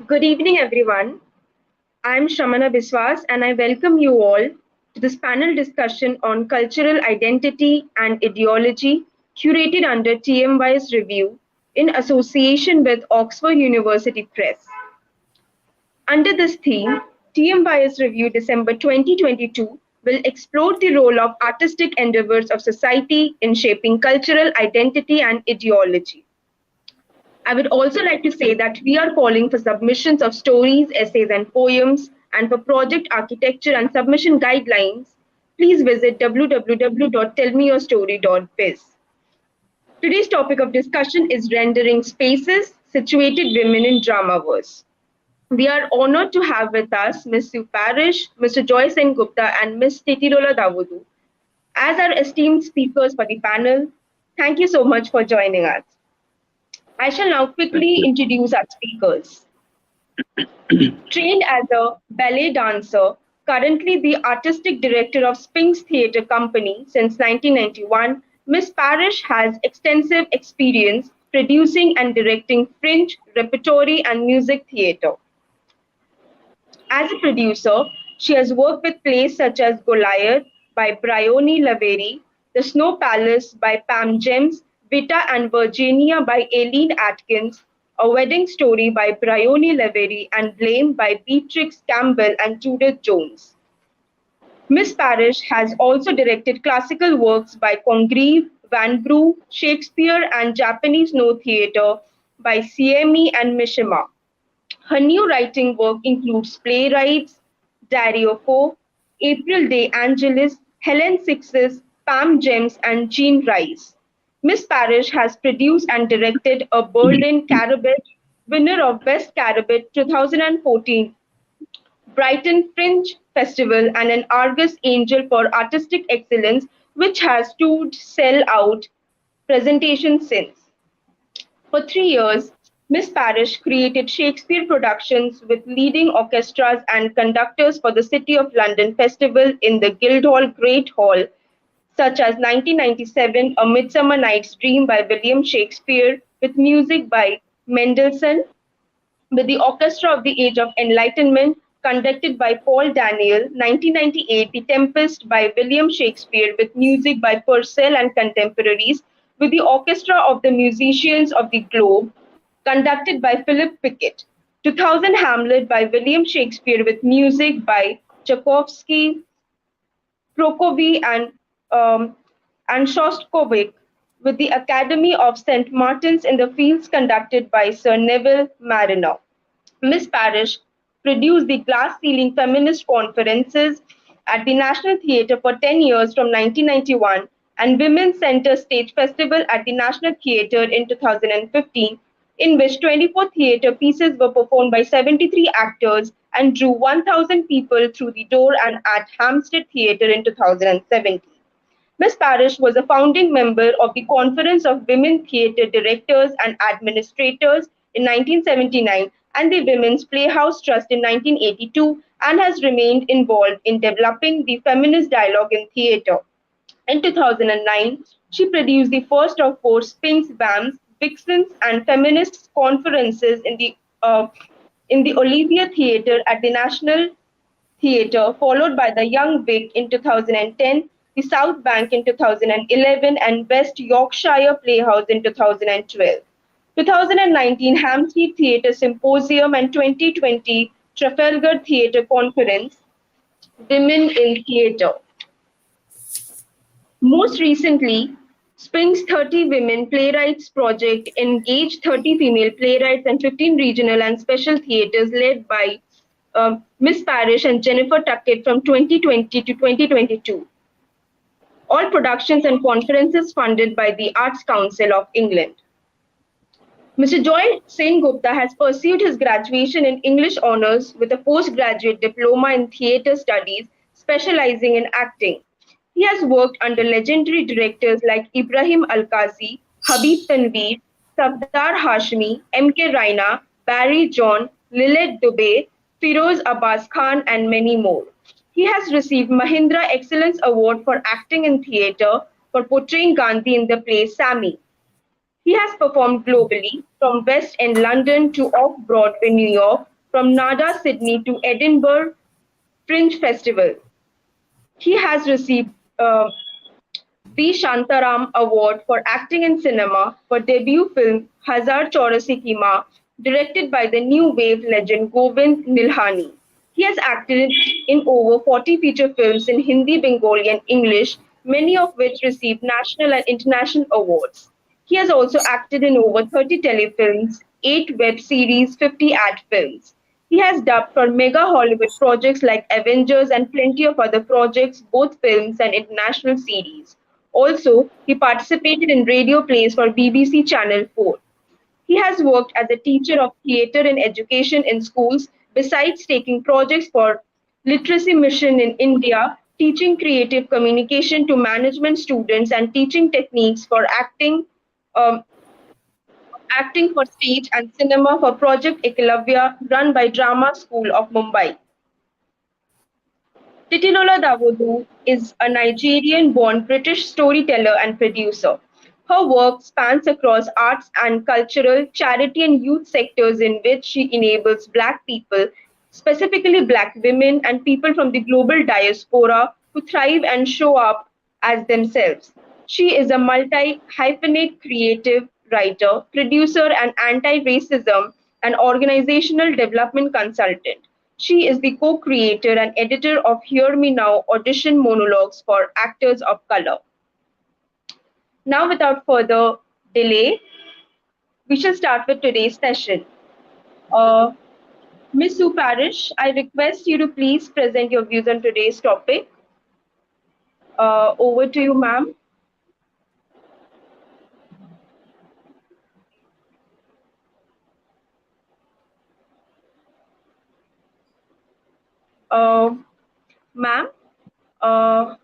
Good evening, everyone. I'm Shramana Biswas, and I welcome you all to this panel discussion on cultural identity and ideology curated under TMYS review in association with Oxford University Press. Under this theme, TMYS review December 2022 will explore the role of artistic endeavors of society in shaping cultural identity and ideology. I would also like to say that we are calling for submissions of stories, essays, and poems, and for project architecture and submission guidelines. Please visit www.tellmeyourstory.biz. Today's topic of discussion is rendering spaces, situated women in Dramaverse. We are honored to have with us Ms. Sue Parrish, Mr. Joy Sengupta, and Ms. Titilola Dawudu as our esteemed speakers for the panel. Thank you so much for joining us. I shall now Thank quickly you. introduce our speakers. Trained as a ballet dancer, currently the artistic director of Sphinx Theatre Company since 1991, Ms. Parrish has extensive experience producing and directing fringe, repertory, and music theatre. As a producer, she has worked with plays such as Goliath by Bryony Lavery, The Snow Palace by Pam Gems, Vita and Virginia by Aileen Atkins, A Wedding Story by Bryony Lavery, and Blame by Beatrix Campbell and Judith Jones. Miss Parrish has also directed classical works by Congreve, Vanbrugh, Shakespeare, and Japanese No Theatre by Siemi and Mishima. Her new writing work includes playwrights Dario Fo, April De Angelis, Helen Sixes, Pam Gems, and Jean Rice. Miss Parrish has produced and directed a Berlin Cabaret winner of Best Cabaret 2014, Brighton Fringe Festival, and an Argus Angel for Artistic Excellence, which has toured sell out presentations since. For 3 years, Miss Parrish created Shakespeare productions with leading orchestras and conductors for the City of London Festival in the Guildhall Great Hall, such as 1997 A Midsummer Night's Dream by William Shakespeare, with music by Mendelssohn, with the Orchestra of the Age of Enlightenment, conducted by Paul Daniel, 1998 The Tempest by William Shakespeare, with music by Purcell and contemporaries, with the Orchestra of the Musicians of the Globe, conducted by Philip Pickett, 2000 Hamlet by William Shakespeare, with music by Tchaikovsky, Prokofiev, and Shostakovich, with the Academy of St. Martin's in the Fields conducted by Sir Neville Mariner. Miss Parrish produced the Glass Ceiling Feminist Conferences at the National Theatre for 10 years from 1991 and Women's Centre Stage Festival at the National Theatre in 2015, in which 24 theatre pieces were performed by 73 actors and drew 1,000 people through the door, and at Hampstead Theatre in 2017. Miss Parrish was a founding member of the Conference of Women Theatre Directors and Administrators in 1979 and the Women's Playhouse Trust in 1982, and has remained involved in developing the feminist dialogue in theatre. In 2009, she produced the first of four Sphinx BAMs, Vixens, and Feminists conferences in the Olivia Theatre at the National Theatre, followed by the Young Vic in 2010, the South Bank in 2011, and West Yorkshire Playhouse in 2012. 2019 Hampstead Theatre Symposium and 2020 Trafalgar Theatre Conference, Women in Theatre. Most recently, Spring's 30 Women Playwrights Project engaged 30 female playwrights and 15 regional and special theatres led by Miss Parrish and Jennifer Tuckett from 2020 to 2022. All productions and conferences funded by the Arts Council of England. Mr. Joy Sengupta has pursued his graduation in English honours with a postgraduate diploma in theatre studies, specialising in acting. He has worked under legendary directors like Ibrahim Alkazi, Habib Tanveer, Sardar Hashmi, M.K. Raina, Barry John, Lilith Dubey, Firoz Abbas Khan, and many more. He has received Mahindra Excellence Award for acting in theatre for portraying Gandhi in the play Sami. He has performed globally, from West End London to Off-Broadway New York, from NADA Sydney to Edinburgh Fringe Festival. He has received V. Shantaram Award for acting in cinema for debut film Hazar Chaurasi Ki Maan, directed by the new wave legend Govind Nilhani. He has acted in over 40 feature films in Hindi, Bengali, and English, many of which received national and international awards. He has also acted in over 30 telefilms, 8 web series, 50 ad films. He has dubbed for mega Hollywood projects like Avengers and plenty of other projects, both films and international series. Also, he participated in radio plays for BBC Channel 4. He has worked as a teacher of theatre and education in schools, besides taking projects for Literacy Mission in India, teaching creative communication to management students and teaching techniques for um, acting for stage and cinema for Project Ekalavya run by Drama School of Mumbai. Titilola Dawudu is a Nigerian-born British storyteller and producer. Her work spans across arts and cultural, charity and youth sectors in which she enables Black people, specifically Black women and people from the global diaspora, to thrive and show up as themselves. She is a multi-hyphenate creative writer, producer and anti-racism and organizational development consultant. She is the co-creator and editor of Hear Me Now audition monologues for actors of color. Now, without further delay, we shall start with today's session. Uh, Ms. Sue Parrish, I request you to please present your views on today's topic. Over to you, ma'am. Uh, ma'am, uh,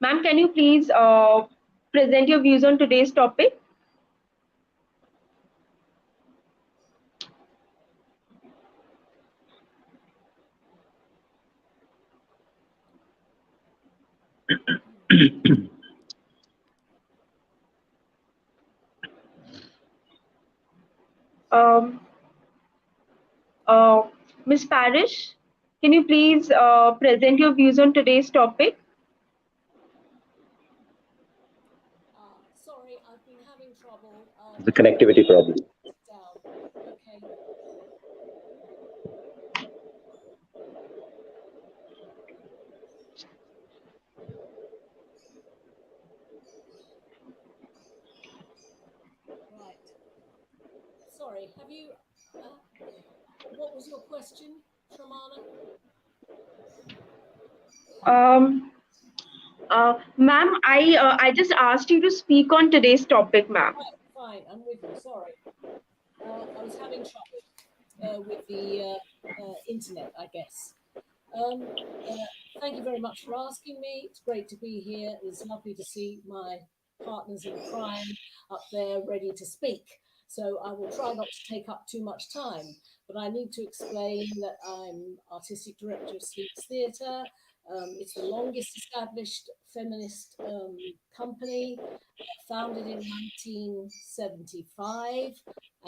ma'am, can you please present your views on today's topic? Um, uh, Ms. Parrish, can you please present your views on today's topic? Sorry, I've been having trouble. The connectivity problem. Down. Okay. Right. Sorry, have you, what was your question, Shramana? Ma'am, I just asked you to speak on today's topic, ma'am. Right, fine, I'm with you, sorry. I was having trouble with the internet, I guess. Thank you very much for asking me. It's great to be here. It's lovely to see my partners in crime up there ready to speak. So I will try not to take up too much time, but I need to explain that I'm artistic director of Sleeps Theatre. It's the longest established feminist company, founded in 1975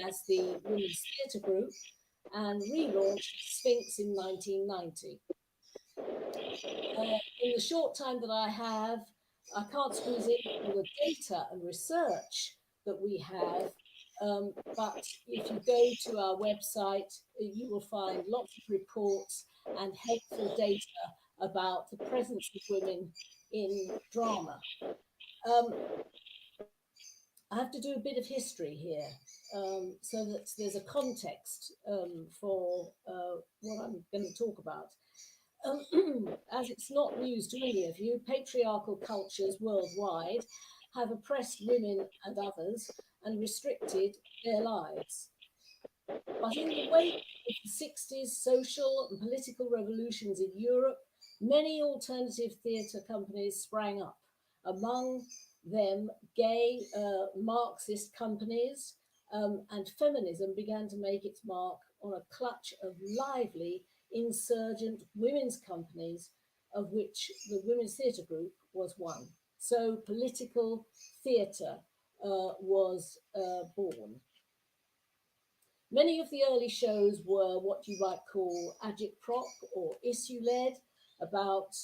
as the Women's Theatre Group and relaunched Sphinx in 1990. In the short time that I have, I can't squeeze in all the data and research that we have, but if you go to our website, you will find lots of reports and helpful data about the presence of women in drama. I have to do a bit of history here, so that there's a context for what I'm going to talk about. As it's not news to any of you, patriarchal cultures worldwide have oppressed women and others and restricted their lives. But in the wake of the 60s social and political revolutions in Europe, many alternative theatre companies sprang up. Among them, gay Marxist companies, and feminism began to make its mark on a clutch of lively, insurgent women's companies, of which the Women's Theatre Group was one. So political theatre was born. Many of the early shows were what you might call agitprop or issue-led, about,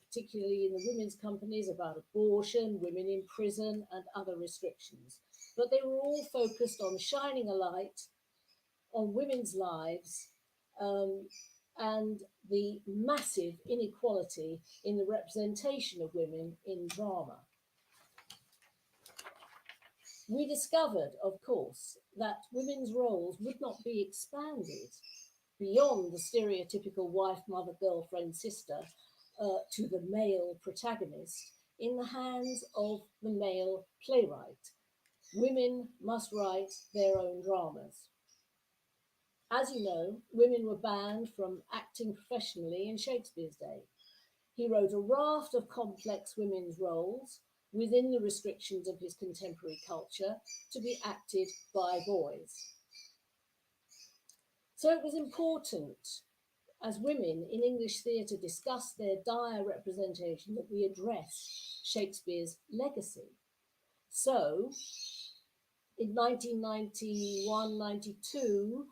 particularly in the women's companies, about abortion, women in prison, and other restrictions. But they were all focused on shining a light on women's lives, and the massive inequality in the representation of women in drama. We discovered, of course, that women's roles would not be expanded beyond the stereotypical wife, mother, girlfriend, sister to the male protagonist in the hands of the male playwright. Women must write their own dramas. As you know, women were banned from acting professionally in Shakespeare's day. He wrote a raft of complex women's roles within the restrictions of his contemporary culture to be acted by boys. So it was important, as women in English theatre discussed their dire representation, that we address Shakespeare's legacy. So in 1991-92,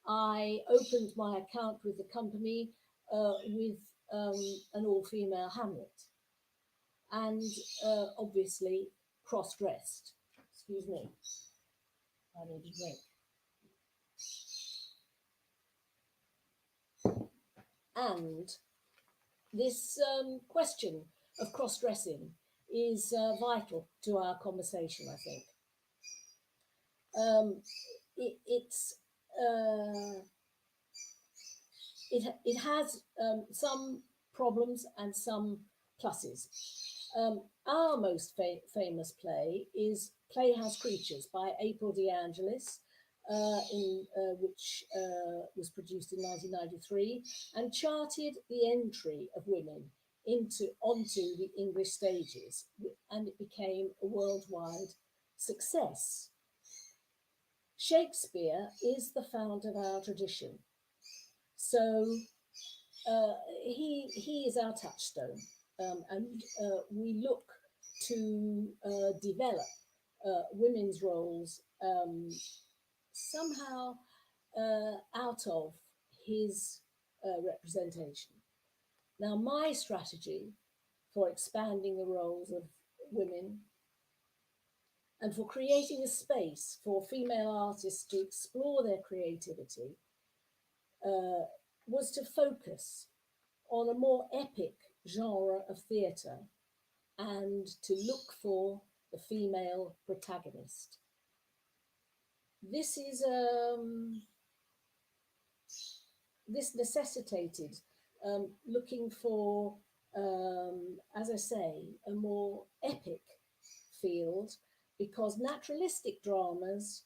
I opened my account with the company with an all-female Hamlet, and obviously cross-dressed. Excuse me, I need a drink. And this question of cross-dressing is vital to our conversation, I think. It has some problems and some pluses. Our most famous play is Playhouse Creatures by April De Angelis, which was produced in 1993 and charted the entry of women onto the English stages, and it became a worldwide success. Shakespeare is the founder of our tradition, so he is our touchstone, and we look to develop women's roles somehow out of his representation. Now, my strategy for expanding the roles of women and for creating a space for female artists to explore their creativity was to focus on a more epic genre of theatre and to look for the female protagonist. This necessitated looking for, as I say, a more epic field, because naturalistic dramas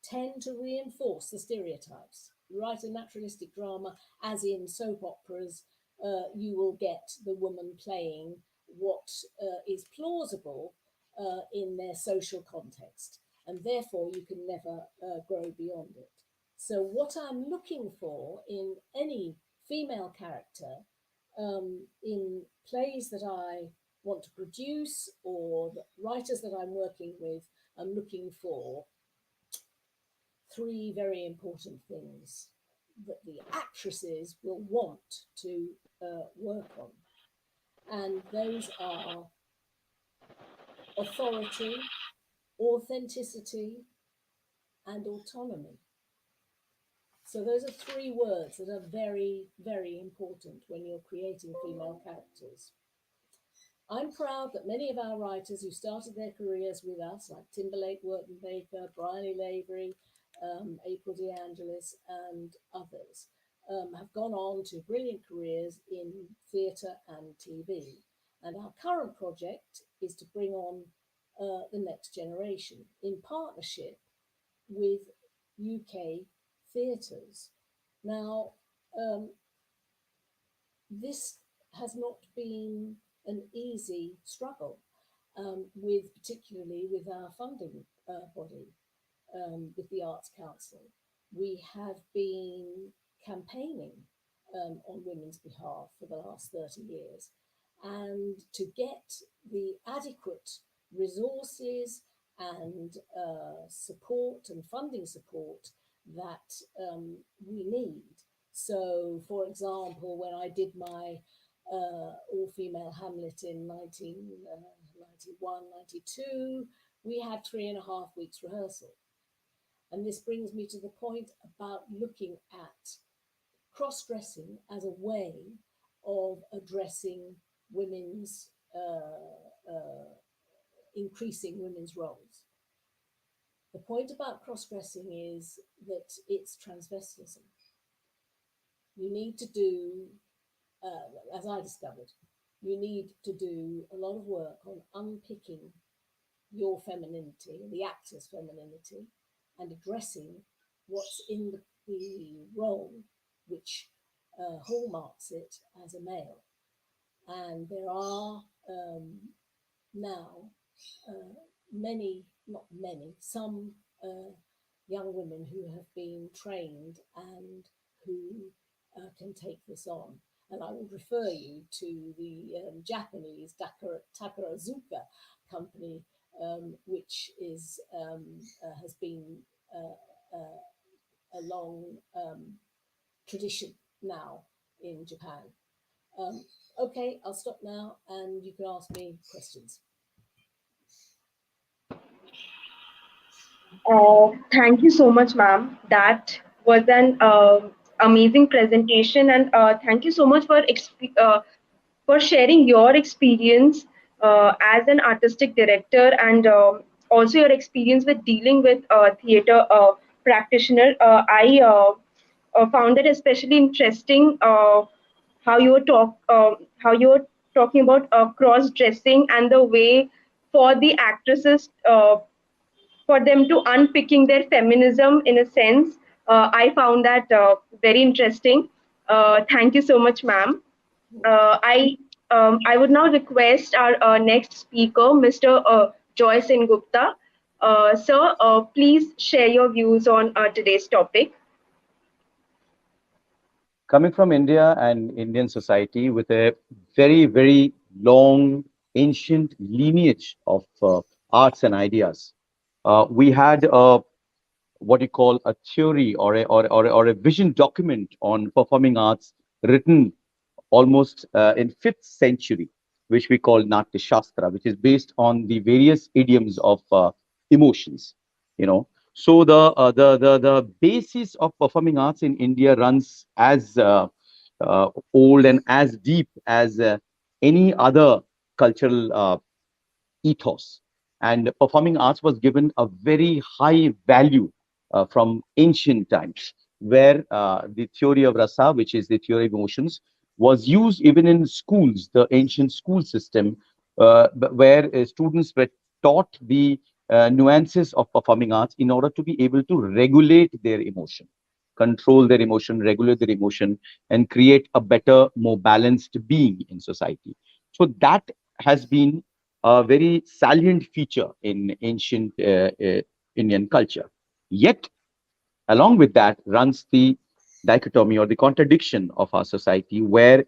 tend to reinforce the stereotypes. You write a naturalistic drama, as in soap operas, you will get the woman playing what is plausible in their social context, and therefore you can never grow beyond it. So what I'm looking for in any female character in plays that I want to produce or the writers that I'm working with, I'm looking for three very important things that the actresses will want to work on. And those are authority, authenticity, and autonomy. So those are three words that are very, very important when you're creating female characters. I'm proud that many of our writers who started their careers with us, like Timberlake, Worton Baker, Bryony Lavery, April De Angelis, and others, have gone on to brilliant careers in theatre and TV. And our current project is to bring on the next generation in partnership with UK theatres. Now, this has not been an easy struggle, particularly with our funding body, with the Arts Council. We have been campaigning on women's behalf for the last 30 years, and to get the adequate resources and support and funding support that we need. So, for example, when I did my all-female Hamlet in 1991, 92, we had 3.5 weeks rehearsal. And this brings me to the point about looking at cross-dressing as a way of addressing women's, increasing women's roles. The point about cross-dressing is that it's transvestalism. You need to do, as I discovered, you need to do a lot of work on unpicking your femininity, the actor's femininity, and addressing what's in the role which hallmarks it as a male. And there are now some young women who have been trained and who can take this on. And I would refer you to the Japanese Takarazuka company, which is has been a long tradition now in Japan. Okay, I'll stop now, and you can ask me questions. Thank you so much, ma'am. That was an amazing presentation, and thank you so much for sharing your experience as an artistic director, and also your experience with dealing with theater practitioner. I found it especially interesting how you were talking about cross dressing and the way for the actresses. For them to unpicking their feminism in a sense. I found that very interesting. Thank you so much, ma'am. I would now request our next speaker, Mr. Joy Sengupta. Sir, please share your views on today's topic. Coming from India and Indian society with a very, very long, ancient lineage of arts and ideas, we had what you call a theory or a vision document on performing arts written almost in 5th century, which we call Natya Shastra, which is based on the various idioms of emotions. You know, so the basis of performing arts in India runs as old and as deep as any other cultural ethos. And performing arts was given a very high value from ancient times, where the theory of rasa, which is the theory of emotions, was used even in schools, the ancient school system, where students were taught the nuances of performing arts in order to be able to regulate their emotion, control their emotion, regulate their emotion, and create a better, more balanced being in society. So that has been a very salient feature in ancient Indian culture. Yet, along with that runs the dichotomy or the contradiction of our society, where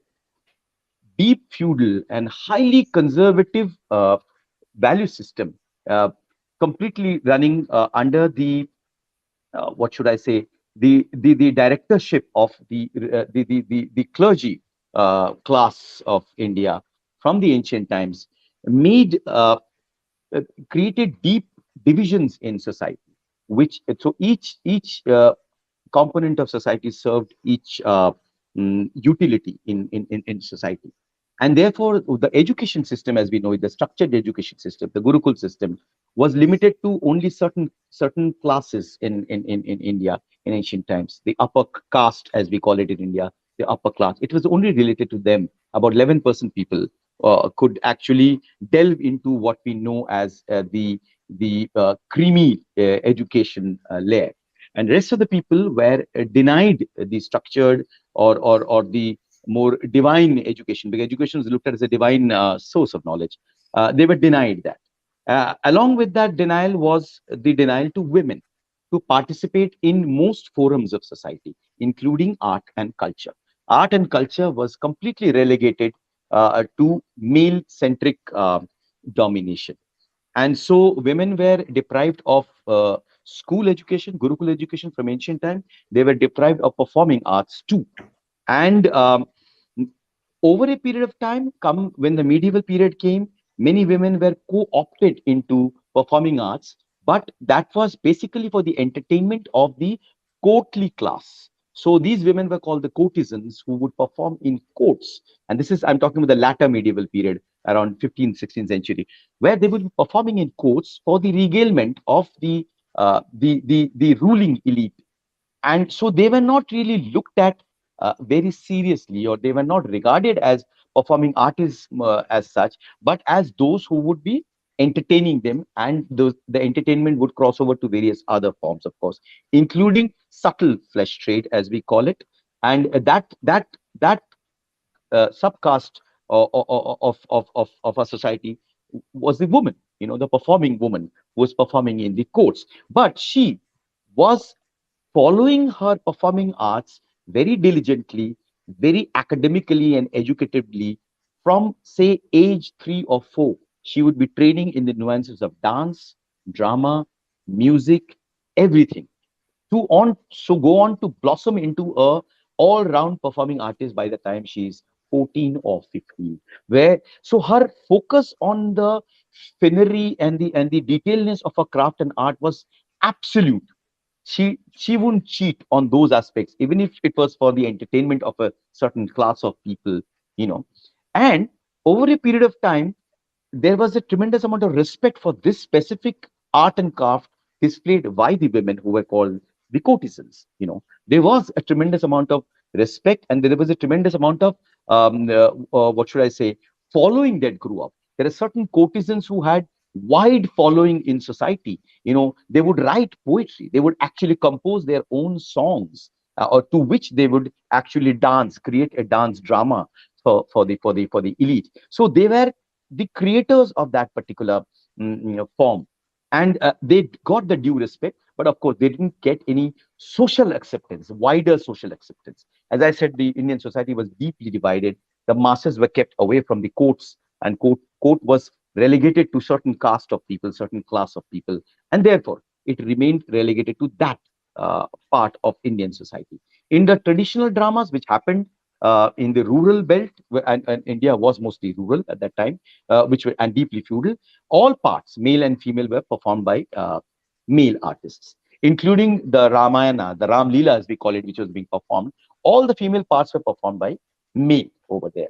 deep feudal and highly conservative value system, completely running under the what should I say, the directorship of the clergy class of India from the ancient times, made created deep divisions in society, which so each component of society served each utility in society. And therefore, the education system, as we know it, the structured education system, the Gurukul system, was limited to only certain classes in India in ancient times. The upper caste, as we call it in India, the upper class. It was only related to them. About 11% people could actually delve into what we know as the creamy education layer, and rest of the people were denied the structured or the more divine education, because education was looked at as a divine source of knowledge. They were denied that. Along with that denial was the denial to women to participate in most forums of society, including art and culture. Art and culture was completely relegated to male-centric domination. And so women were deprived of school education, Gurukul education from ancient time. They were deprived of performing arts too. And over a period of time, come when the medieval period came, many women were co-opted into performing arts, but that was basically for the entertainment of the courtly class. So these women were called the courtesans who would perform in courts. And this is, I'm talking about the latter medieval period, around 15th, 16th century, where they would be performing in courts for the regalement of the ruling elite. And so they were not really looked at very seriously, or they were not regarded as performing artists as such, but as those who would be entertaining them, and the entertainment would cross over to various other forms, of course, including subtle flesh trade, as we call it. And that subcaste of our society was the woman, the performing woman who was performing in the courts. But she was following her performing arts very diligently, very academically and educatively from, say, age 3 or 4. She would be training in the nuances of dance, drama, music, everything to go on to blossom into a all-round performing artist by the time she's 14 or 15. Where so her focus on the finery and the detailness of her craft and art was absolute. She wouldn't cheat on those aspects, even if it was for the entertainment of a certain class of people, you know. And over a period of time, there was a tremendous amount of respect for this specific art and craft displayed by the women who were called the courtesans. There was a tremendous amount of respect, and there was a tremendous amount of what should I say, following that grew up. There are certain courtesans who had wide following in society. They would write poetry. They would actually compose their own songs, or to which they would actually dance, create a dance drama for the elite. So they were the creators of that particular form, and they got the due respect, but of course they didn't get any social acceptance, wider social acceptance. As I said, the Indian society was deeply divided. The masses were kept away from the courts, and court was relegated to certain caste of people, certain class of people, and therefore it remained relegated to that part of Indian society. In the traditional dramas which happened in the rural belt, and India was mostly rural at that time, which were and deeply feudal. All parts, male and female, were performed by male artists, including the Ramayana, the Ram Leela, as we call it, which was being performed. All the female parts were performed by male over there,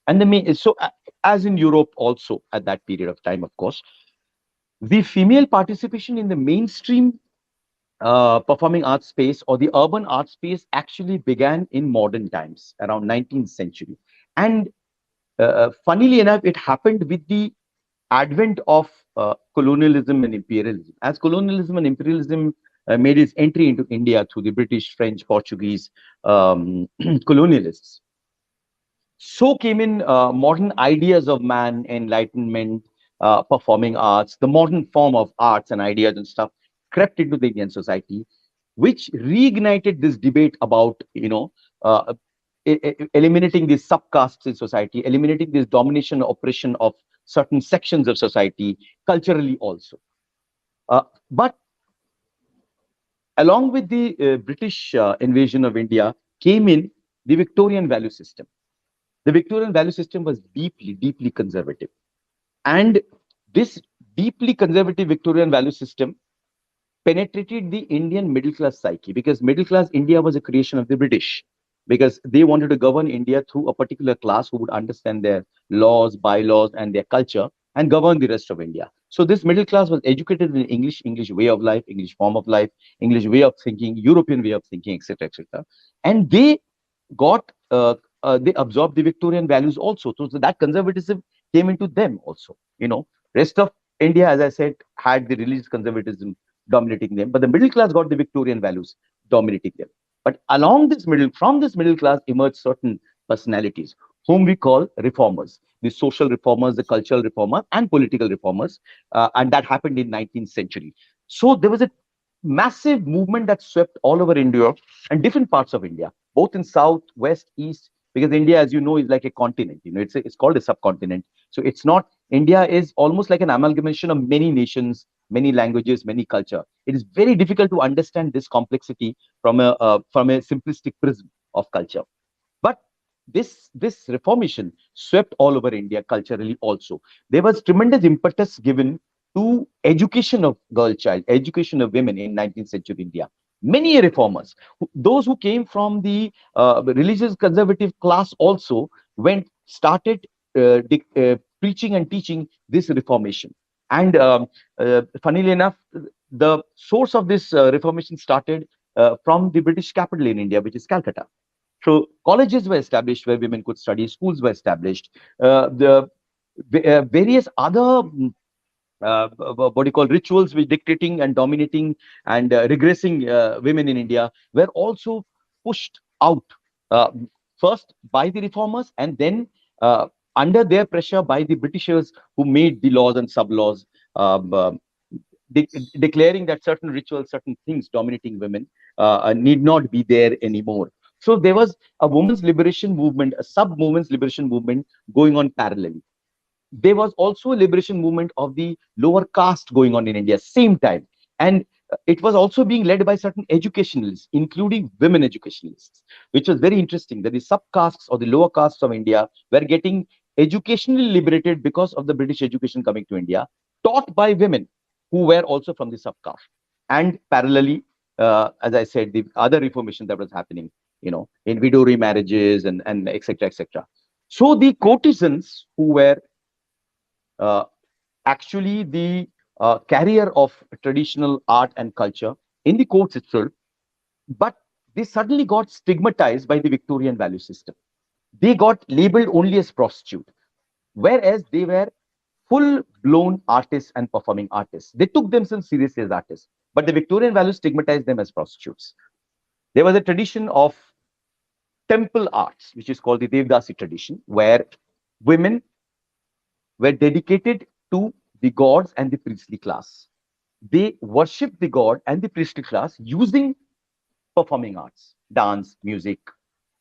and the male. So, as in Europe, also at that period of time, of course, the female participation in the mainstream performing arts space or the urban art space actually began in modern times, around 19th century. And funnily enough, it happened with the advent of colonialism and imperialism. As colonialism and imperialism made its entry into India through the British, French, Portuguese colonialists, so came in modern ideas of man, enlightenment, performing arts, the modern form of arts and ideas and stuff crept into the Indian society, which reignited this debate about, uh, eliminating these subcastes in society, eliminating this domination, oppression of certain sections of society, culturally also. But along with the British invasion of India came in the Victorian value system. The Victorian value system was deeply, deeply conservative. And this deeply conservative Victorian value system penetrated the Indian middle class psyche, because middle class India was a creation of the British, because they wanted to govern India through a particular class who would understand their laws, bylaws, and their culture and govern the rest of India. So this middle class was educated in English way of life, English form of life, English way of thinking, European way of thinking, etc., etc. And got they absorbed the Victorian values also. So that conservatism came into them also. Rest of India, as I said, had the religious conservatism dominating them, but the middle class got the Victorian values dominating them. But from this middle class emerged certain personalities whom we call reformers, the social reformers, the cultural reformers, and political reformers, and that happened in 19th century. So there was a massive movement that swept all over India and different parts of India, both in south, west, east, because India, as you know, is like a continent. It's called a subcontinent. So it's not India is almost like an amalgamation of many nations, many languages, many culture. It is very difficult to understand this complexity from a simplistic prism of culture. But this reformation swept all over India culturally also. There was tremendous impetus given to education of girl child, education of women in 19th century India. Many reformers, those who came from the religious conservative class also started preaching and teaching this reformation. And funnily enough, the source of this reformation started from the British capital in India, which is Calcutta. So colleges were established where women could study, schools were established. The various other what do you call rituals which dictating and dominating and regressing women in India were also pushed out uh, first by the reformers and then uh, under their pressure by the Britishers who made the laws and sub laws um, uh, declaring that certain rituals, certain things dominating women need not be there anymore. So there was a women's liberation movement, a sub-women's liberation movement going on parallelly. There was also a liberation movement of the lower caste going on in India same time. And it was also being led by certain educationalists, including women educationalists, which was very interesting that the subcastes or the lower castes of India were getting educationally liberated because of the British education coming to India, taught by women who were also from the subcaste. And parallelly, as I said, the other reformation that was happening, in widow remarriages and etc. etc. So the courtesans who were uh, actually the carrier of traditional art and culture in the courts itself, but they suddenly got stigmatized by the Victorian value system. They got labeled only as prostitute, whereas they were full-blown artists and performing artists. They took themselves seriously as artists, but the Victorian values stigmatized them as prostitutes. There was a tradition of temple arts, which is called the Devdasi tradition, where women were dedicated to the gods and the priestly class. They worshipped the god and the priestly class using performing arts, dance, music,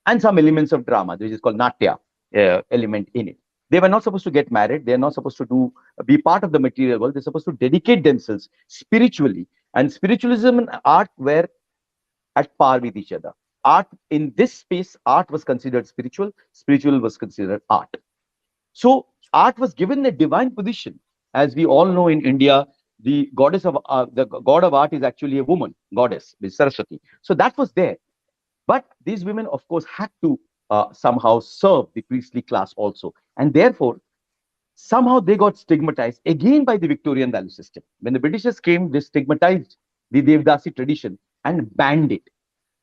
and some elements of drama, which is called natya element in it. They were not supposed to get married. They are not supposed to be part of the material world. They're supposed to dedicate themselves spiritually. And spiritualism and art were at par with each other. Art in this space, art was considered spiritual. Spiritual was considered art. So art was given a divine position. As we all know in India, the god of art is actually a woman, goddess, Saraswati. So that was there. But these women, of course, had to somehow serve the priestly class also. And therefore, somehow they got stigmatized again by the Victorian value system. When the Britishers came, they stigmatized the Devdasi tradition and banned it.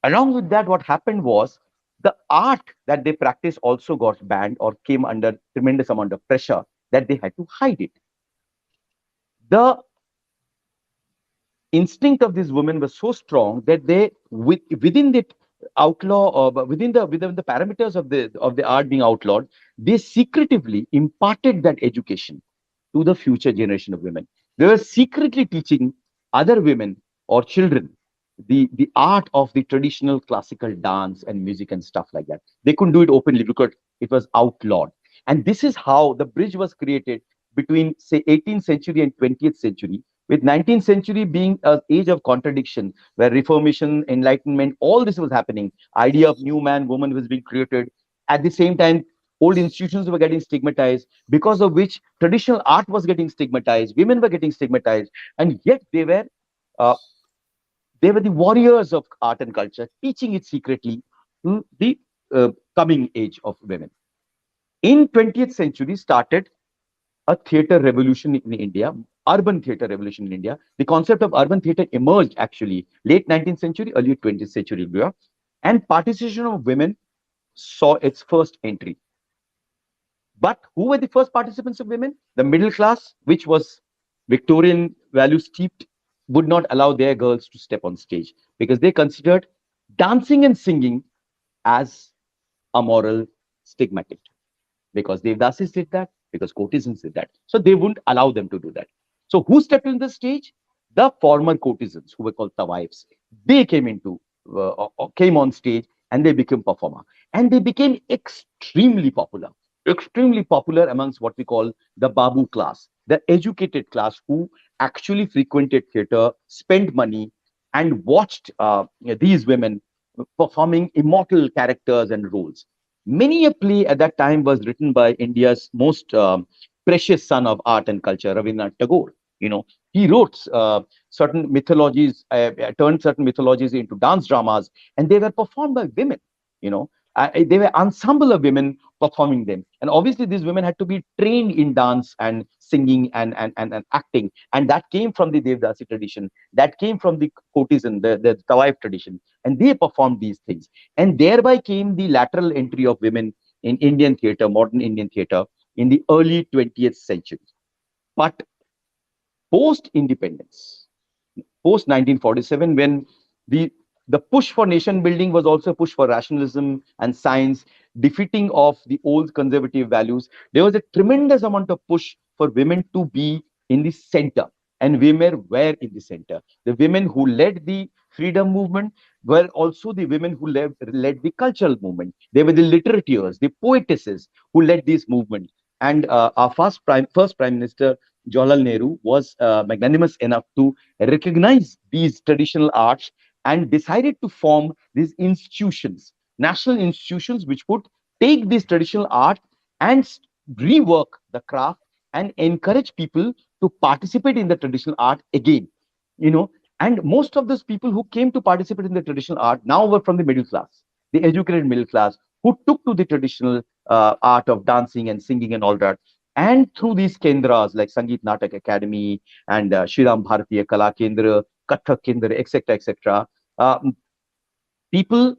Along with that, what happened was the art that they practiced also got banned or came under tremendous amount of pressure that they had to hide it. The instinct of these women was so strong that they, within the outlaw or within the parameters of the art being outlawed, they secretively imparted that education to the future generation of women. They were secretly teaching other women or children the art of the traditional classical dance and music and stuff like that. They couldn't do it openly because it was outlawed. And this is how the bridge was created between, say, 18th century and 20th century, with 19th century being an age of contradiction, where Reformation, Enlightenment, all this was happening. Idea of new man, woman was being created. At the same time, old institutions were getting stigmatized, because of which traditional art was getting stigmatized, women were getting stigmatized, and yet uh, they were the warriors of art and culture, teaching it secretly to the coming age of women. In 20th century started a theater revolution in India, urban theater revolution in India. The concept of urban theater emerged actually late 19th century, early 20th century India, and participation of women saw its first entry. But who were the first participants of women? The middle class, which was Victorian values steeped, would not allow their girls to step on stage because they considered dancing and singing as amoral, stigmatic. Because Devdasis did that, because courtesans did that. So they wouldn't allow them to do that. So who stepped in the stage? The former courtesans, who were called tawaifs. They came on stage and they became performer. And they became extremely popular. extremely popular amongst what we call the Babu class, the educated class who actually frequented theater, spent money, and watched these women performing immortal characters and roles. Many a play at that time was written by India's most precious son of art and culture, Rabindranath Tagore. You know, he wrote certain mythologies, turned certain mythologies into dance dramas, and they were performed by women. You know, they were ensemble of women performing them, and obviously these women had to be trained in dance and singing and acting, and that came from the Devdasi tradition, that came from the courtesan, the Tawaif tradition, and they performed these things, and thereby came the lateral entry of women in Indian theater, modern Indian theater, in the early 20th century. But post independence, post 1947, when the the push for nation building was also a push for rationalism and science, defeating of the old conservative values, there was a tremendous amount of push for women to be in the center, and women were in the center. The women who led the freedom movement were also the women who led the cultural movement. They were the literateurs, the poetesses who led this movement. And our first prime minister, Jawaharlal Nehru, was magnanimous enough to recognize these traditional arts and decided to form these institutions, national institutions, which would take this traditional art and rework the craft and encourage people to participate in the traditional art again. You know, and most of those people who came to participate in the traditional art now were from the middle class, the educated middle class, who took to the traditional art of dancing and singing and all that. And through these kendras like Sangeet Natak Academy and Shriram Bharatiya Kala Kendra, Kathak Kendra, etc., etc., people,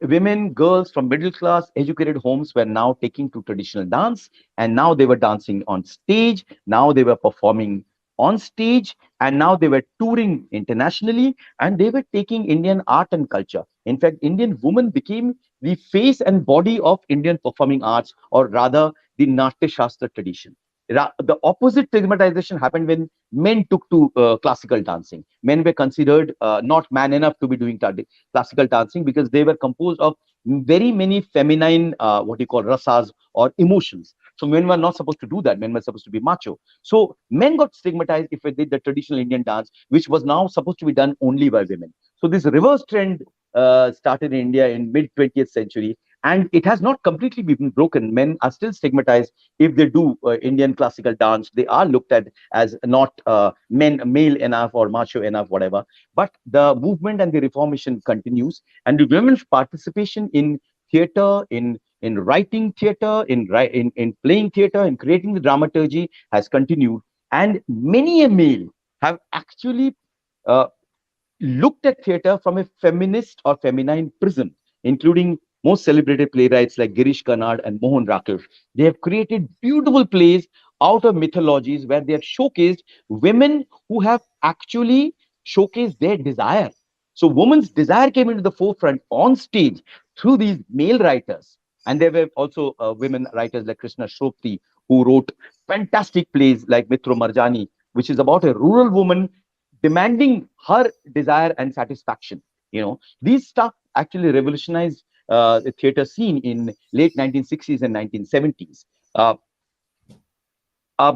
women, girls from middle class, educated homes were now taking to traditional dance, and now they were dancing on stage. Now they were performing on stage, and now they were touring internationally, and they were taking Indian art and culture. In fact, Indian women became the face and body of Indian performing arts, or rather, the Natya Shastra tradition. The opposite stigmatization happened when men took to classical dancing. Men were considered not man enough to be doing classical dancing because they were composed of very many feminine, what you call rasas or emotions. So men were not supposed to do that. Men were supposed to be macho. So men got stigmatized if they did the traditional Indian dance, which was now supposed to be done only by women. So this reverse trend started in India in mid 20th century, and it has not completely been broken. Men are still stigmatized if they do Indian classical dance. They are looked at as not male enough or macho enough, whatever. But the movement and the reformation continues, and the women's participation in theater, in writing theater, in playing theater, in creating the dramaturgy has continued. And many a male have actually uh, looked at theater from a feminist or feminine prism, including most celebrated playwrights like Girish Karnad and Mohan Rakhish. They have created beautiful plays out of mythologies where they have showcased women who have actually showcased their desire. So, women's desire came into the forefront on stage through these male writers. And there were also women writers like Krishna Shropti, who wrote fantastic plays like Mitro Marjani, which is about a rural woman demanding her desire and satisfaction. You know, these stuff actually revolutionized the theater scene in late 1960s and 1970s.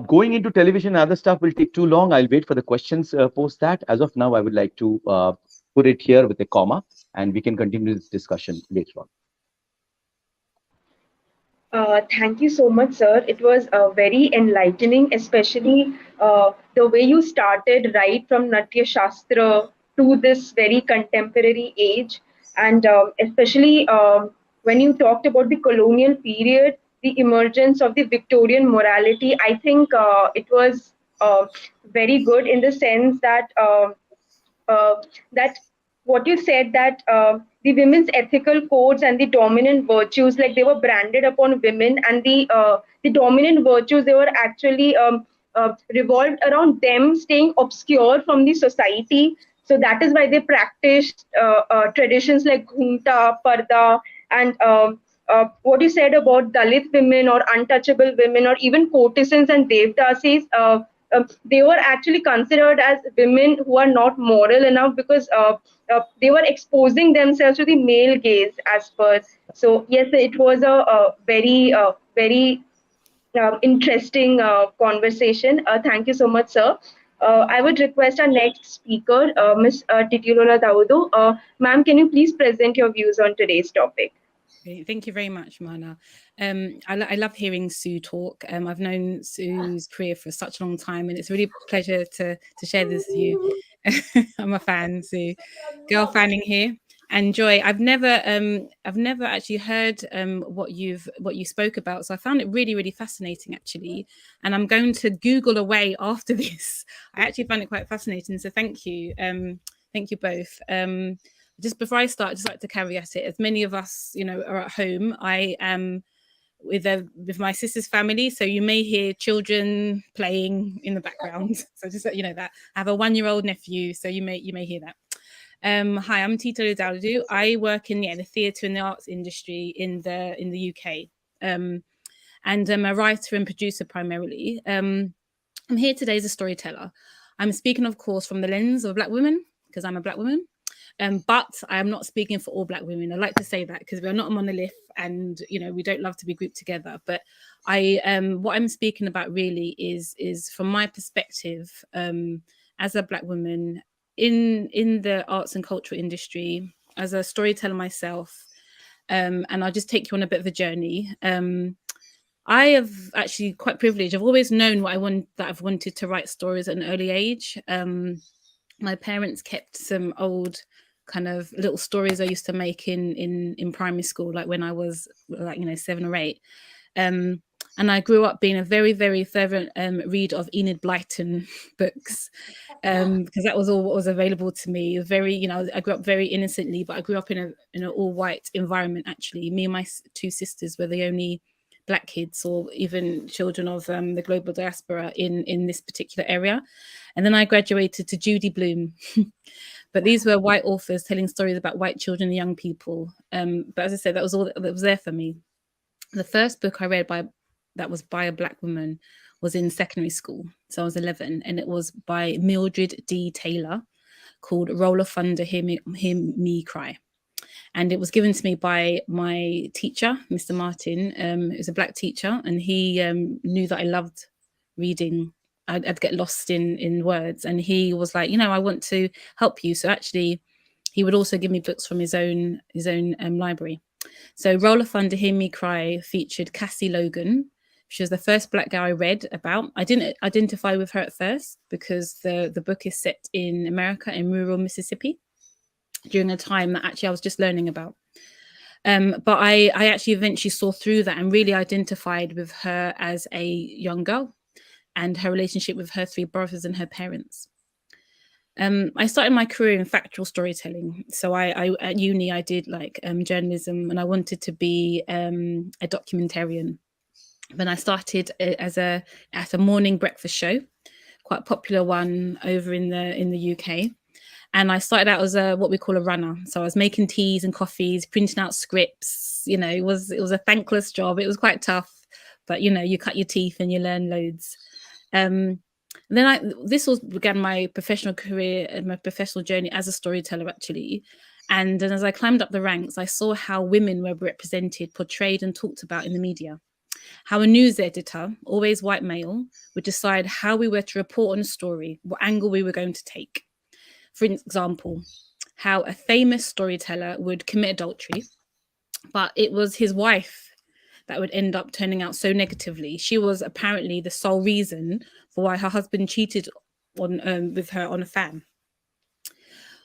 Going into television and other stuff will take too long. I'll wait for the questions post that. As of now, I would like to put it here with a comma, and we can continue this discussion later on. Thank you so much, sir. It was very enlightening, especially the way you started right from Natya Shastra to this very contemporary age. And especially when you talked about the colonial period, the emergence of the Victorian morality, I think it was very good in the sense uh, that what you said, that the women's ethical codes and the dominant virtues, like they were branded upon women, and the dominant virtues, they were actually revolved around them staying obscure from the society. So that is why they practiced traditions like ghunta, parda, and what you said about Dalit women or untouchable women or even courtesans and devdasis. they were actually considered as women who are not moral enough because they were exposing themselves to the male gaze as per. So yes, it was a very interesting conversation. Thank you so much, sir. I would request our next speaker, Ms. Titilola Dawudu. Ma'am, can you please present your views on today's topic? Thank you very much, Mana. I love hearing Sue talk. I've known Sue's career for such a long time, and it's really a pleasure to share this with you. I'm a fan, Sue. Girl fanning here. And Joy, I've never actually heard what you spoke about. So I found it really, really fascinating actually. And I'm going to Google away after this. I actually found it quite fascinating. So thank you. Thank you both. Just before I start, I'd just like to caveat it. As many of us, are at home, I am with my sister's family, so you may hear children playing in the background. So just let you know that I have a 1-year-old nephew, so you may hear that. Hi, I'm Titilola Dawudu. I work in the theatre and the arts industry in the UK, and I'm a writer and producer primarily. I'm here today as a storyteller. I'm speaking, of course, from the lens of a Black woman because I'm a Black woman. But I am not speaking for all Black women. I like to say that because we're not a monolith, and we don't love to be grouped together. But what I'm speaking about really is from my perspective as a Black woman in the arts and cultural industry, as a storyteller myself, and I'll just take you on a bit of a journey. I have actually quite privileged. I've always known that I've wanted to write stories at an early age. My parents kept some old kind of little stories I used to make in primary school, like when I was 7 or 8. And I grew up being a very, very fervent reader of Enid Blyton books, because that was all what was available to me. Very, I grew up very innocently, but I grew up in an all-white environment. Actually, me and my 2 sisters were the only Black kids or even children of the global diaspora in this particular area. And then I graduated to Judy Blume. But these were white authors telling stories about white children and young people. But as I said, that was all that was there for me. The first book I read that was by a Black woman was in secondary school. So I was 11, and it was by Mildred D. Taylor, called Roll of Thunder, Hear Me Cry. And it was given to me by my teacher, Mr. Martin, who's a Black teacher, and he knew that I loved reading. I'd get lost in words, and he was like, I want to help you. So actually, he would also give me books from his own library. So Roll of Thunder, Hear Me Cry featured Cassie Logan. She was the first Black girl I read about. I didn't identify with her at first because the book is set in America, in rural Mississippi, during a time that actually I was just learning about. But I actually eventually saw through that and really identified with her as a young girl and her relationship with her 3 brothers and her parents. I started my career in factual storytelling. So I at uni, I did journalism, and I wanted to be a documentarian. Then I started at a morning breakfast show, quite a popular one over in the UK. And I started out as what we call a runner. So I was making teas and coffees, printing out scripts. It was a thankless job. It was quite tough, but you cut your teeth and you learn loads. Then this began my professional career and my professional journey as a storyteller, actually. And as I climbed up the ranks, I saw how women were represented, portrayed, and talked about in the media. How a news editor, always white male, would decide how we were to report on a story, what angle we were going to take. For example, how a famous storyteller would commit adultery, but it was his wife that would end up turning out so negatively. She was apparently the sole reason for why her husband cheated with her on a fan.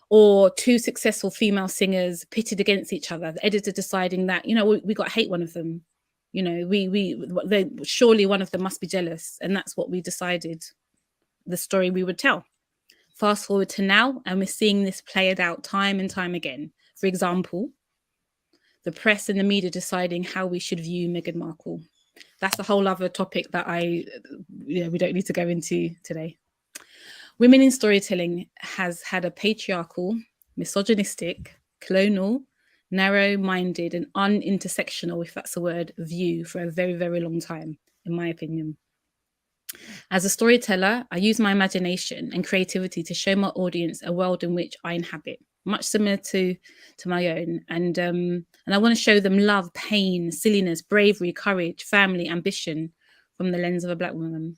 Or 2 successful female singers pitted against each other, the editor deciding that, we got to hate one of them. Surely one of them must be jealous. And that's what we decided the story we would tell. Fast forward to now, and we're seeing this played out time and time again. For example, the press and the media deciding how we should view Meghan Markle. That's a whole other topic that we don't need to go into today. Women in storytelling has had a patriarchal, misogynistic, colonial, narrow-minded, and unintersectional, if that's a word, view for a very, very long time, in my opinion. As a storyteller, I use my imagination and creativity to show my audience a world in which I inhabit, much similar to my own. And I want to show them love, pain, silliness, bravery, courage, family, ambition from the lens of a Black woman.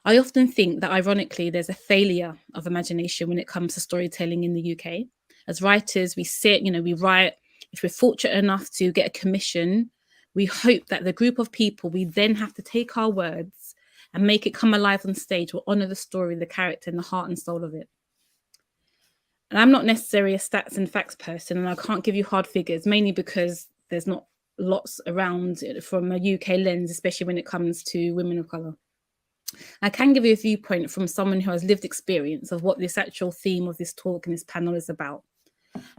I often think that, ironically, there's a failure of imagination when it comes to storytelling in the UK. As writers, we sit, we write. If we're fortunate enough to get a commission, we hope that the group of people we then have to take our words and make it come alive on stage will honour the story, the character, and the heart and soul of it. And I'm not necessarily a stats and facts person, and I can't give you hard figures, mainly because there's not lots around from a UK lens, especially when it comes to women of colour. I can give you a viewpoint from someone who has lived experience of what this actual theme of this talk and this panel is about.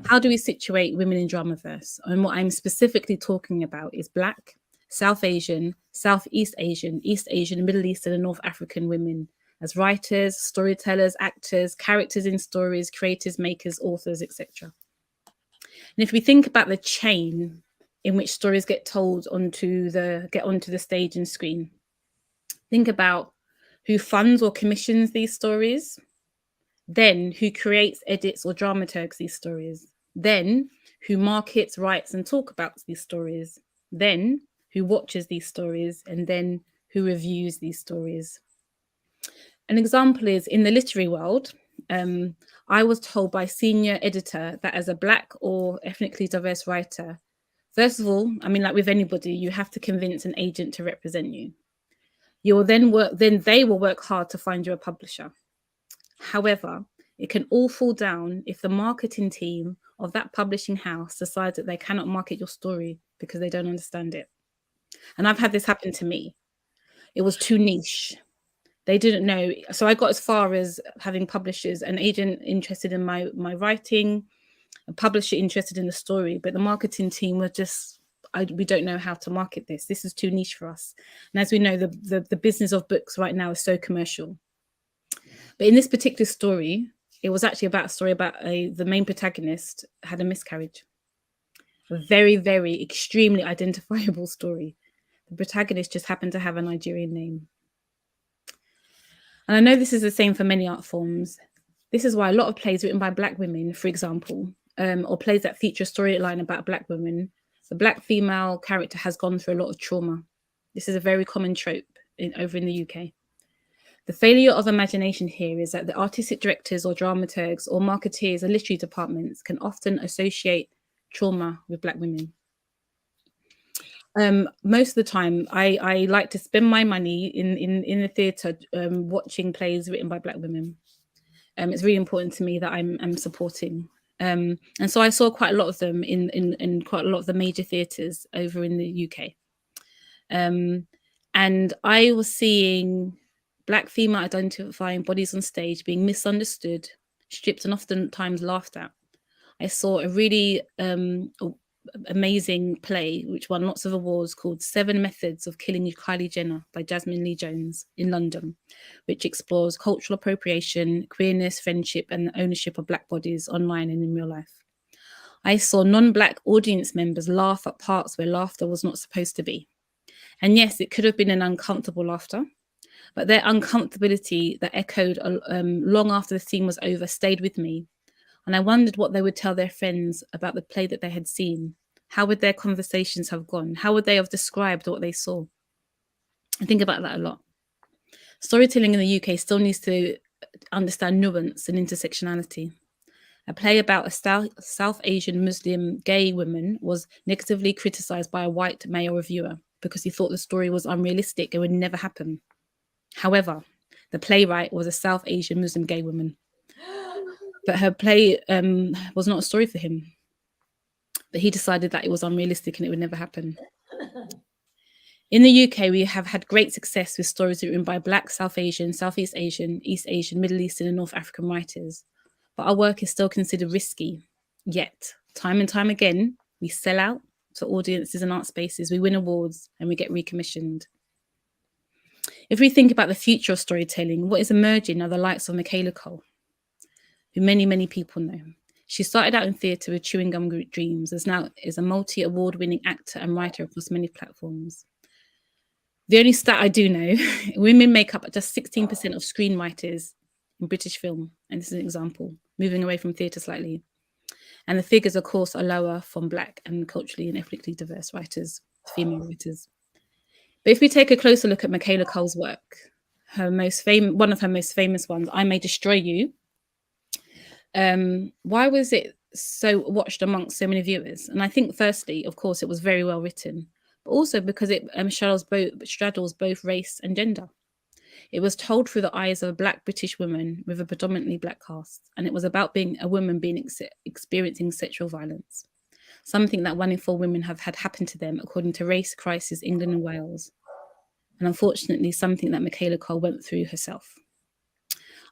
How do we situate women in Dramaverse? And what I'm specifically talking about is Black, South Asian, Southeast Asian, East Asian, Middle Eastern and North African women as writers, storytellers, actors, characters in stories, creators, makers, authors, etc. And if we think about the chain in which stories get told onto the stage and screen, think about who funds or commissions these stories, then who creates, edits, or dramaturgs these stories, then who markets, writes, and talk about these stories, then who watches these stories, and then who reviews these stories. An example is in the literary world. I was told by a senior editor that as a Black or ethnically diverse writer, first of all, I mean, like with anybody, you have to convince an agent to represent you. You will then they will work hard to find you a publisher. However, it can all fall down if the marketing team of that publishing house decides that they cannot market your story because they don't understand it. And I've had this happen to me. It was too niche. They didn't know. So I got as far as having publishers, an agent interested in my writing, a publisher interested in the story, but the marketing team were just, we don't know how to market this. This is too niche for us. And as we know, the business of books right now is so commercial. But in this particular story, it was actually about a story about the main protagonist had a miscarriage. A very, very extremely identifiable story. The protagonist just happened to have a Nigerian name. And I know this is the same for many art forms. This is why a lot of plays written by Black women, for example, or plays that feature a storyline about Black women, the Black female character has gone through a lot of trauma. This is a very common trope over in the UK. The failure of imagination here is that the artistic directors or dramaturgs or marketeers or literary departments can often associate trauma with Black women. Most of the time, I like to spend my money in the theatre watching plays written by Black women. It's really important to me that I'm supporting. And so I saw quite a lot of them in quite a lot of the major theatres over in the UK. And I was seeing Black female identifying bodies on stage being misunderstood, stripped, and oftentimes laughed at. I saw a really amazing play which won lots of awards called 7 Methods of Killing Kylie Jenner by Jasmine Lee Jones in London, which explores cultural appropriation, queerness, friendship, and the ownership of Black bodies online and in real life. I saw non-Black audience members laugh at parts where laughter was not supposed to be. And yes, it could have been an uncomfortable laughter, but their uncomfortability that echoed long after the scene was over stayed with me. And I wondered what they would tell their friends about the play that they had seen. How would their conversations have gone? How would they have described what they saw? I think about that a lot. Storytelling in the UK still needs to understand nuance and intersectionality. A play about a South Asian Muslim gay woman was negatively criticised by a white male reviewer because he thought the story was unrealistic and would never happen. However, the playwright was a South Asian Muslim gay woman. But her play was not a story for him. But he decided that it was unrealistic and it would never happen. In the UK, we have had great success with stories written by Black, South Asian, Southeast Asian, East Asian, Middle Eastern and North African writers. But our work is still considered risky. Yet, time and time again, we sell out to audiences and art spaces, we win awards and we get recommissioned. If we think about the future of storytelling, what is emerging are the likes of Michaela Cole, who many, many people know. She started out in theatre with Chewing Gum Dreams, as now is a multi-award winning actor and writer across many platforms. The only stat I do know, women make up just 16% of screenwriters in British film. And this is an example, moving away from theatre slightly. And the figures, of course, are lower from Black and culturally and ethnically diverse writers, female writers. But if we take a closer look at Michaela Cole's work, one of her most famous ones, I May Destroy You, why was it so watched amongst so many viewers? And I think, firstly, of course, it was very well written, but also because it straddles both race and gender. It was told through the eyes of a Black British woman with a predominantly Black cast, and it was about being a woman experiencing sexual violence, something that 1 in 4 women have had happen to them, according to Race Crisis England and Wales, and unfortunately something that Michaela Cole went through herself.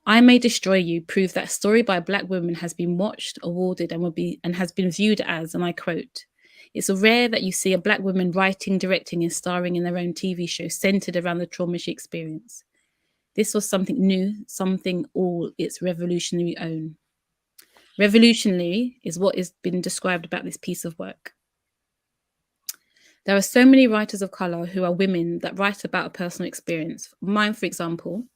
I May Destroy You proved that a story by a Black woman has been watched, awarded, and has been viewed as, and I quote, "It's rare that you see a Black woman writing, directing, and starring in their own TV show centered around the trauma she experienced. This was something new, something all its revolutionary own." Revolutionary is what has been described about this piece of work. There are so many writers of colour who are women that write about a personal experience. Mine, for example,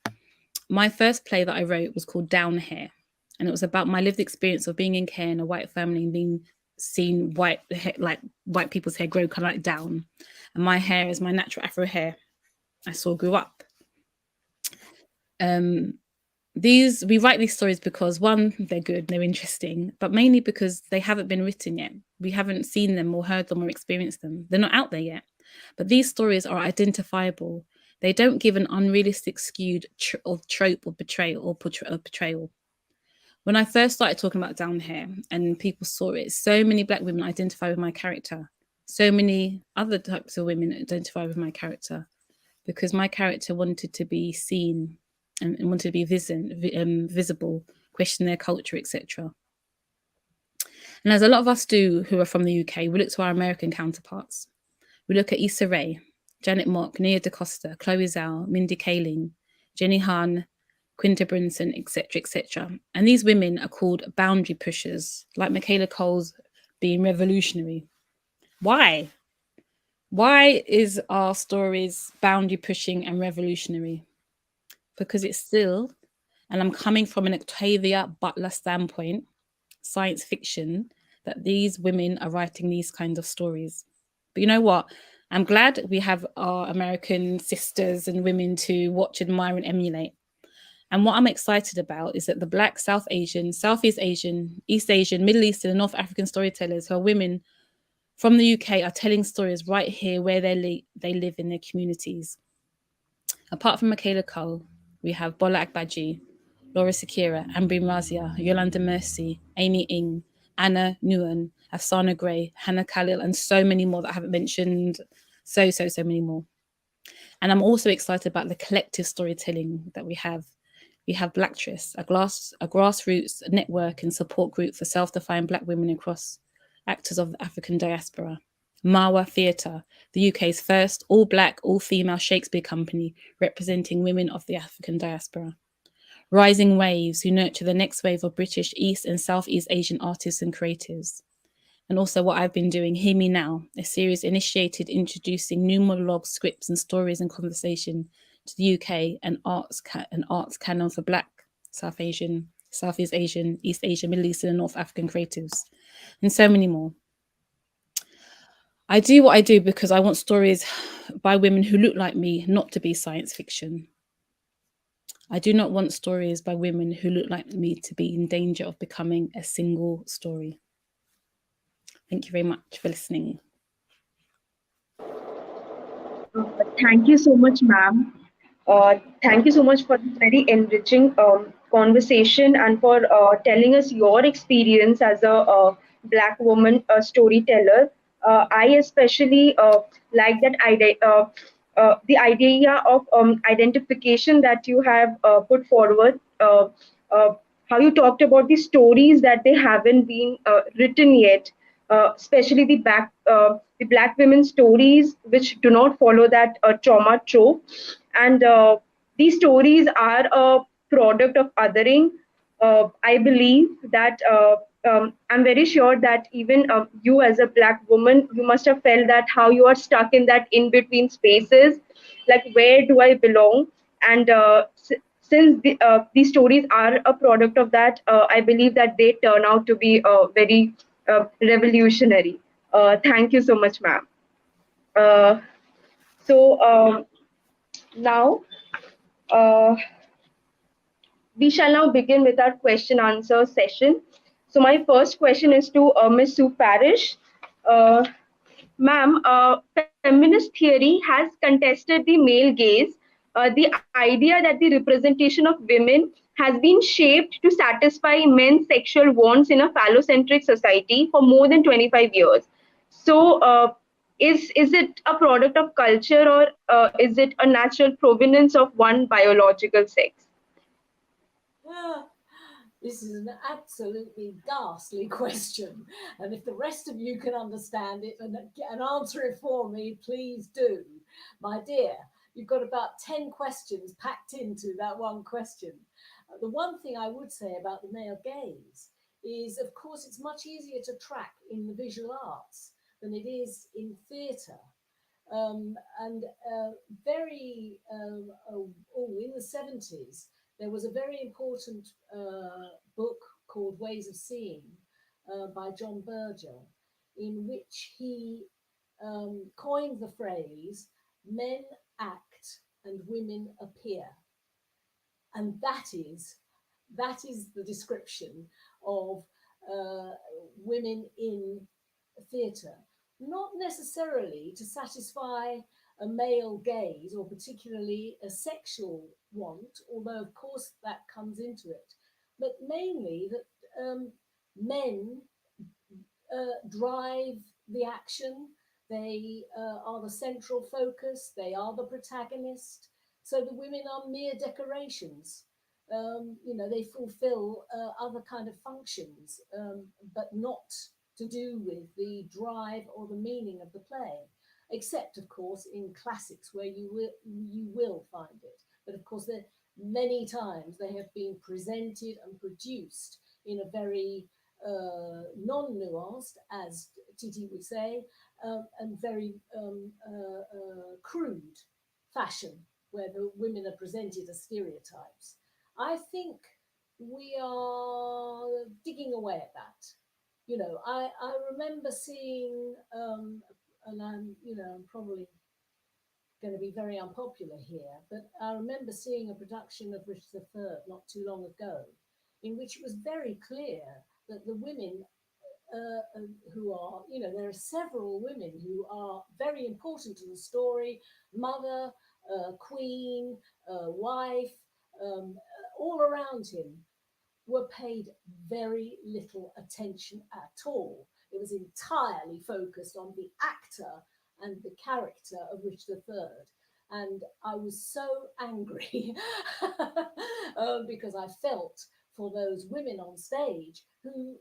my first play that I wrote was called Down Hair, and it was about my lived experience of being in care in a white family and being seen white people's hair grow kind of like down. And my hair is my natural Afro hair I saw grew up. We write these stories because, one, they're good, they're interesting, but mainly because they haven't been written yet. We haven't seen them or heard them or experienced them. They're not out there yet. But these stories are identifiable. They don't give an unrealistic skewed trope or portrayal. When I first started talking about Down Hair and people saw it, so many Black women identify with my character. So many other types of women identify with my character because my character wanted to be seen and wanted to be visible, question their culture, etc. And as a lot of us do who are from the UK, we look to our American counterparts. We look at Issa Rae, Janet Mock, Nia DaCosta, Chloe Zhao, Mindy Kaling, Jenny Han, Quinta Brunson, etc., etc. And these women are called boundary pushers, like Michaela Cole's being revolutionary. Why? Why is our stories boundary pushing and revolutionary? Because it's still, and I'm coming from an Octavia Butler standpoint, science fiction, that these women are writing these kinds of stories. But you know what? I'm glad we have our American sisters and women to watch, admire, and emulate. And what I'm excited about is that the Black, South Asian, Southeast Asian, East Asian, Middle Eastern, and North African storytellers who are women from the UK are telling stories right here where they live in their communities. Apart from Michaela Cole, we have Bola Agbaji, Laura Sakira, Ambry Razia, Yolanda Mercy, Amy Ng, Anna Nguyen, Afsana Gray, Hannah Khalil, and so many more that I haven't mentioned. So many more. And I'm also excited about the collective storytelling that we have. We have Blacktress, a grassroots network and support group for self-defined Black women across actors of the African diaspora. Marwa Theatre, the UK's first all-Black, all-female Shakespeare company representing women of the African diaspora. Rising Waves, who nurture the next wave of British East and Southeast Asian artists and creatives. And also what I've been doing, Hear Me Now, a series initiated introducing new monologues, scripts and stories and conversation to the UK and arts canon for Black, South Asian, Southeast Asian, East Asian, Middle Eastern and North African creatives, and so many more. I do what I do because I want stories by women who look like me not to be science fiction. I do not want stories by women who look like me to be in danger of becoming a single story. Thank you very much for listening. Thank you so much, ma'am. Thank you so much for this very enriching conversation and for telling us your experience as a Black woman storyteller. I especially like that idea, the idea of identification that you have put forward. How you talked about the stories that they haven't been written yet, especially the Black women stories which do not follow that trauma trope, and these stories are a product of othering. I believe that I'm very sure that even you as a Black woman, you must have felt that how you are stuck in that in between spaces, like where do I belong? And since these stories are a product of that, I believe that they turn out to be very revolutionary. Thank you so much, ma'am. Uh, so now uh, we shall now begin with our question answer session. So my first question is to Ms. Sue Parrish. Uh, Ma'am, feminist theory has contested the male gaze, the idea that the representation of women has been shaped to satisfy men's sexual wants in a phallocentric society for more than 25 years. So, is it a product of culture, or is it a natural provenance of one biological sex? Ah, this is an absolutely ghastly question. And if the rest of you can understand it and answer it for me, please do. My dear, you've got about 10 questions packed into that one question. The one thing I would say about the male gaze is, of course, it's much easier to track in the visual arts than it is in theatre. And very, in the 70s, there was a very important book called Ways of Seeing by John Berger, in which he coined the phrase men act and women appear. And that is the description of women in theatre, not necessarily to satisfy a male gaze or particularly a sexual want, although of course that comes into it, but mainly that men drive the action. They are the central focus. They are the protagonist. So the women are mere decorations. They fulfill other kind of functions, but not to do with the drive or the meaning of the play, except of course in classics where you will find it. But of course, many times they have been presented and produced in a very non-nuanced, as Titi would say, and very crude fashion, where the women are presented as stereotypes. I think we are digging away at that. I remember seeing, and I'm probably going to be very unpopular here, but I remember seeing a production of Richard III not too long ago, in which it was very clear that the women who are, there are several women who are very important to the story: mother, queen, wife, all around him, were paid very little attention at all. It was entirely focused on the actor and the character of Richard III. And I was so angry because I felt for those women on stage who,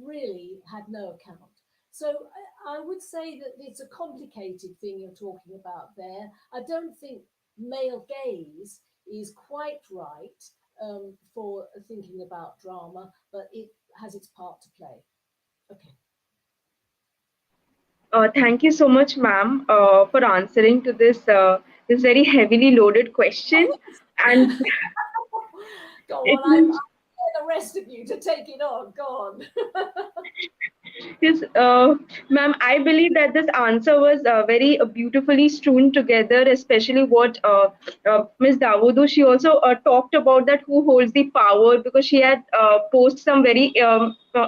really had no account. So I would say that it's a complicated thing you're talking about there. I don't think male gaze is quite right for thinking about drama, but it has its part to play. Okay. Thank you so much, ma'am, for answering to this very heavily loaded question. And Go it on, I is dare the rest of you to take it on. Go on. Yes, ma'am, I believe that this answer was very beautifully strewn together, especially what Ms. Dawudu, she also talked about that who holds the power, because she had posed some very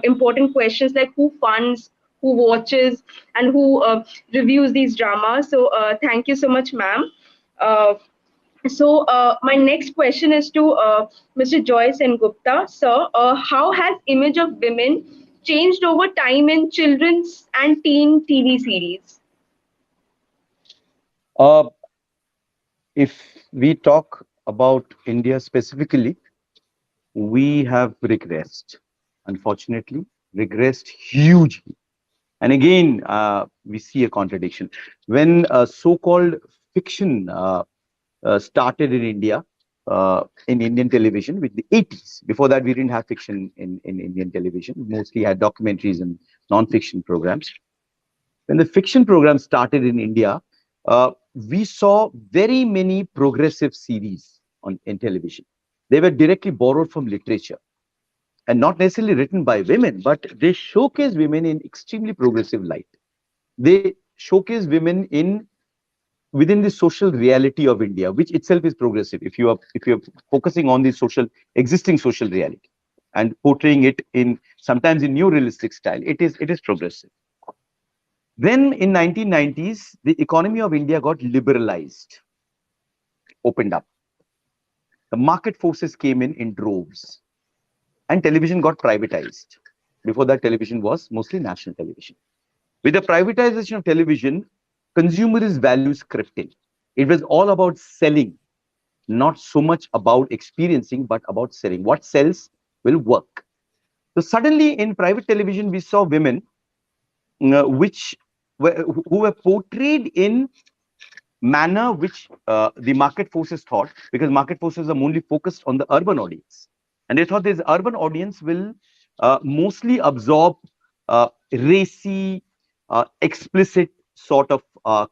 important questions like who funds, who watches, and who reviews these dramas. So thank you so much, ma'am. Uh, so my next question is to Mr. Joyce and Gupta. Sir, how has image of women changed over time in children's and teen TV series? Uh, if we talk about India specifically, we have regressed, unfortunately, regressed hugely. And again, we see a contradiction. When so-called fiction started in India, in Indian television with the 80s. Before that, we didn't have fiction in Indian television. We mostly had documentaries and non-fiction programs. When the fiction program started in India, we saw very many progressive series in television. They were directly borrowed from literature and not necessarily written by women, but they showcase women in extremely progressive light. They showcase women in within the social reality of India, which itself is progressive. If you are focusing on the existing social reality and portraying it in sometimes in new realistic style, it is progressive. Then in 1990s, the economy of India got liberalized, opened up. The market forces came in droves, and television got privatized. Before that, television was mostly national television. With the privatization of television, consumerist values crept in. It was all about selling, not so much about experiencing, but about selling. What sells will work. So suddenly in private television, we saw women which who were portrayed in manner which the market forces thought, because market forces are only focused on the urban audience. And they thought this urban audience will mostly absorb racy, explicit sort of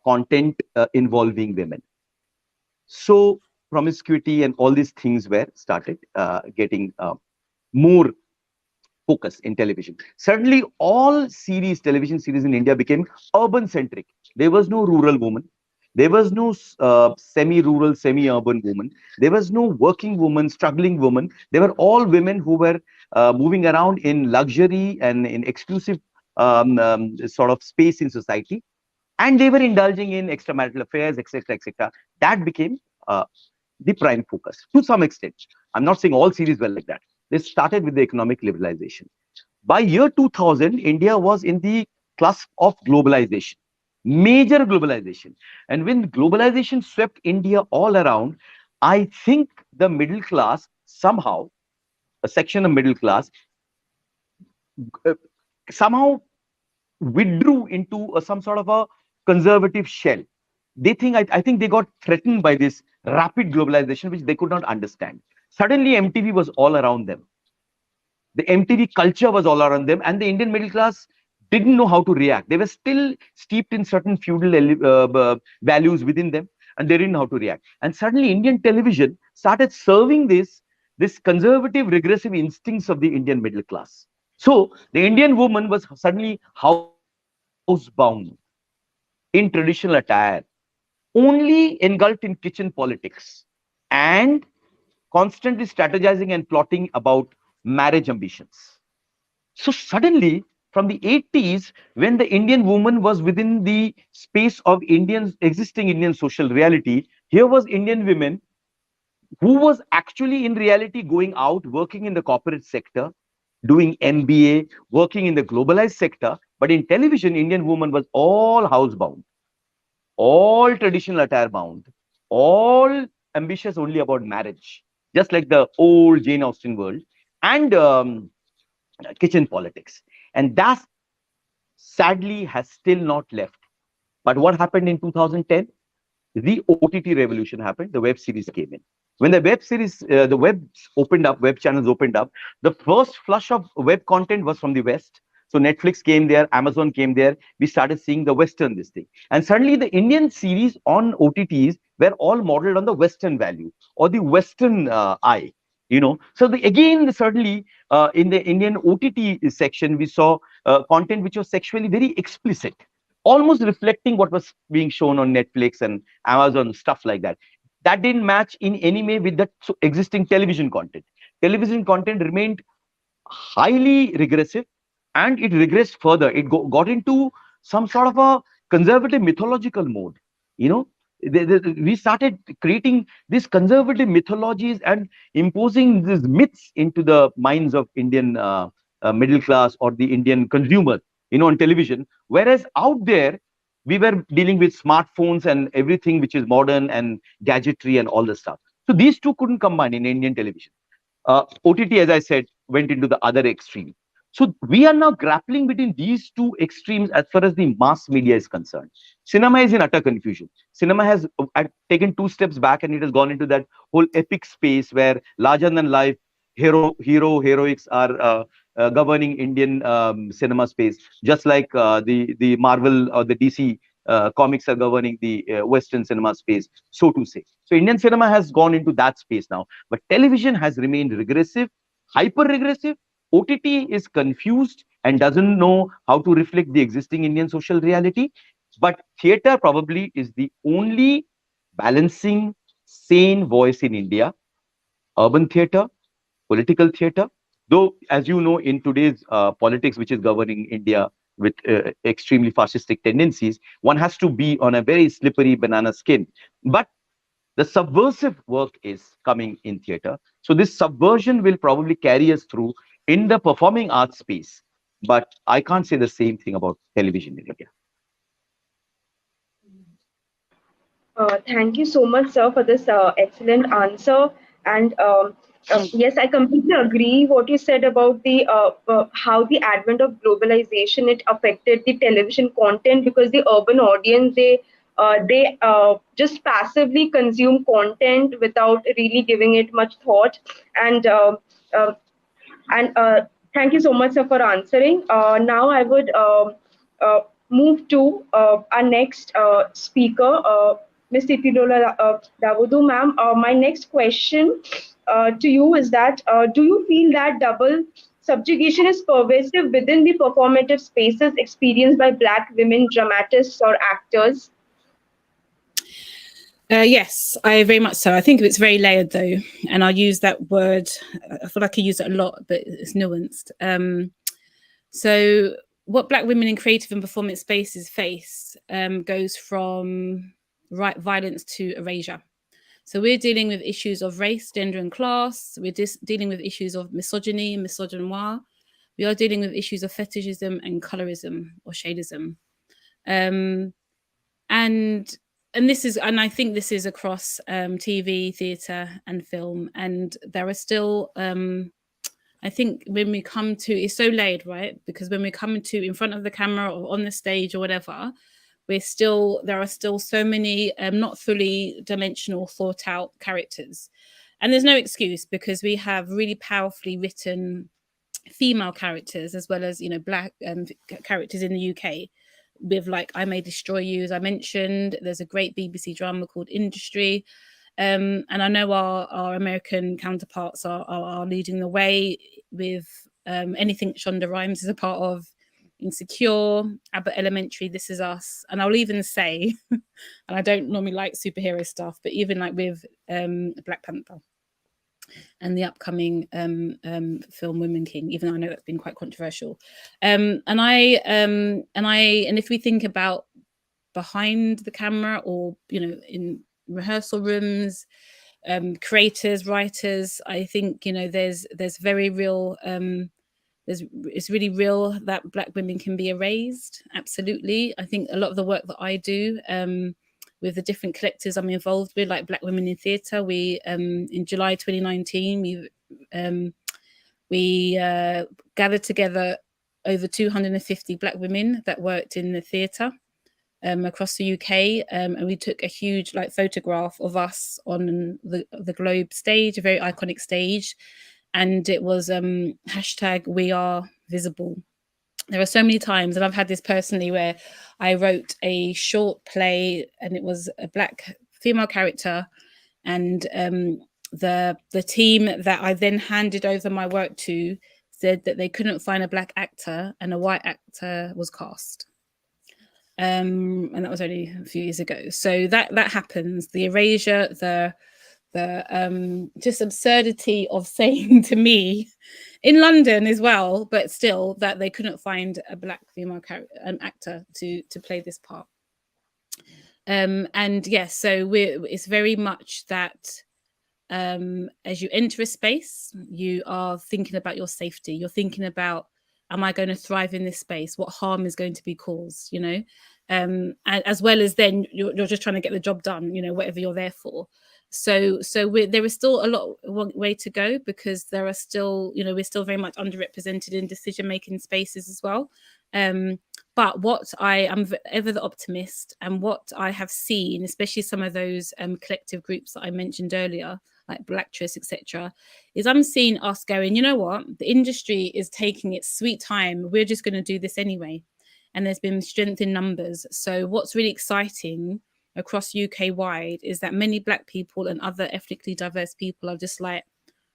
content involving women. So promiscuity and all these things were started getting more focus in television. Suddenly, all television series in India became urban centric. There was no rural woman. There was no semi-rural, semi-urban woman. There was no working woman, struggling woman. They were all women who were moving around in luxury and in exclusive sort of space in society. And they were indulging in extramarital affairs, etc., etc. That became the prime focus to some extent. I'm not saying all series were like that. They started with the economic liberalization. By year 2000, India was in the cusp of globalization, major globalization. And when globalization swept India all around, I think the middle class somehow, a section of middle class, uh, somehow withdrew into some sort of a conservative shell. I think they got threatened by this rapid globalization, which they could not understand. Suddenly, MTV was all around them. The MTV culture was all around them, and the Indian middle class didn't know how to react. They were still steeped in certain feudal values within them, and they didn't know how to react. And suddenly, Indian television started serving this conservative, regressive instincts of the Indian middle class. So the Indian woman was suddenly housebound in traditional attire, only engulfed in kitchen politics, and constantly strategizing and plotting about marriage ambitions. So suddenly, from the 80s, when the Indian woman was within the space of existing Indian social reality, here was Indian women who was actually in reality going out, working in the corporate sector, doing MBA, working in the globalized sector. But in television, Indian woman was all housebound, all traditional attire bound, all ambitious only about marriage, just like the old Jane Austen world, and kitchen politics. And that sadly has still not left. But what happened in 2010? The OTT revolution happened. The web series came in. When the web channels opened up, the first flush of web content was from the West. So Netflix came there, Amazon came there. We started seeing the Western this thing. And suddenly the Indian series on OTTs were all modeled on the Western value or the Western eye. So certainly in the Indian OTT section, we saw content which was sexually very explicit, almost reflecting what was being shown on Netflix and Amazon, stuff like that. That didn't match in any way with the existing television content. Television content remained highly regressive, and it regressed further. It got into some sort of a conservative mythological mode. You know, we started creating these conservative mythologies and imposing these myths into the minds of Indian middle class or the Indian consumer, on television. Whereas out there, we were dealing with smartphones and everything which is modern and gadgetry and all this stuff. So these two couldn't combine in Indian television. OTT, as I said, went into the other extreme. So we are now grappling between these two extremes as far as the mass media is concerned. Cinema is in utter confusion. Cinema has taken two steps back, and it has gone into that whole epic space where larger than life heroics are governing Indian cinema space, just like the Marvel or the DC comics are governing the Western cinema space, so to say. So Indian cinema has gone into that space now, but television has remained regressive, hyper regressive. OTT is confused and doesn't know how to reflect the existing Indian social reality. But theater probably is the only balancing, sane voice in India. Urban theater, political theater. Though, as you know, in today's politics, which is governing India with extremely fascistic tendencies, one has to be on a very slippery banana skin. But the subversive work is coming in theater. So this subversion will probably carry us through in the performing arts space. But I can't say the same thing about television in India. Thank you so much, sir, for this excellent answer. And yes, I completely agree what you said about the how the advent of globalization it affected the television content, because the urban audience they just passively consume content without really giving it much thought. And uh, and thank you so much, sir, for answering. Now I would uh, move to our next speaker, Ms. Titilola Dawudu, ma'am. My next question to you is that do you feel that double subjugation is pervasive within the performative spaces experienced by Black women dramatists or actors? Yes, I very much so. I think it's very layered though, and I'll use that word. I feel like I use it a lot, but it's nuanced. So what Black women in creative and performance spaces face goes from violence to erasure. So we're dealing with issues of race, gender, and class. We're dealing with issues of misogyny, misogynoir. We are dealing with issues of fetishism and colorism or shadism. And this is, and I think this is across TV, theatre, and film. And there are still, I think, when we come to, it's so layered, right? Because when we come to in front of the camera or on the stage or whatever, there are still so many not fully dimensional, thought out characters. And there's no excuse, because we have really powerfully written female characters as well as, Black characters in the UK. With like I May Destroy You, as I mentioned, there's a great BBC drama called Industry. And I know our American counterparts are leading the way with anything Shonda Rhimes is a part of, Insecure, Abbott Elementary, This Is Us. And I'll even say, and I don't normally like superhero stuff, but even like with Black Panther and the upcoming film Women King, even though I know that's been quite controversial. And if we think about behind the camera, or in rehearsal rooms, creators, writers, I think there's very real. It's really real that Black women can be erased. Absolutely, I think a lot of the work that I do. With the different collectives I'm involved with, like Black Women in Theatre, we in July 2019 we gathered together over 250 Black women that worked in the theatre across the UK, and we took a huge photograph of us on the Globe stage, a very iconic stage, and it was hashtag We Are Visible. There are so many times, and I've had this personally, where I wrote a short play and it was a Black female character, and the team that I then handed over my work to said that they couldn't find a Black actor and a white actor was cast. And that was only a few years ago. So that happens. The erasure, the just absurdity of saying to me in London as well, but still, that they couldn't find a Black female actor to play this part. And yes, so it's very much that as you enter a space, you are thinking about your safety. You're thinking about, am I going to thrive in this space? What harm is going to be caused? And as well as then you're just trying to get the job done. Whatever you're there for. So there is still a long way to go, because there are still, we're still very much underrepresented in decision-making spaces as well. But what I am ever the optimist, and what I have seen, especially some of those collective groups that I mentioned earlier, like Blacktress, etc., is I'm seeing us going, you know what, the industry is taking its sweet time. We're just going to do this anyway. and there's been strength in numbers. So what's really exciting across UK wide is that many Black people and other ethnically diverse people are just like,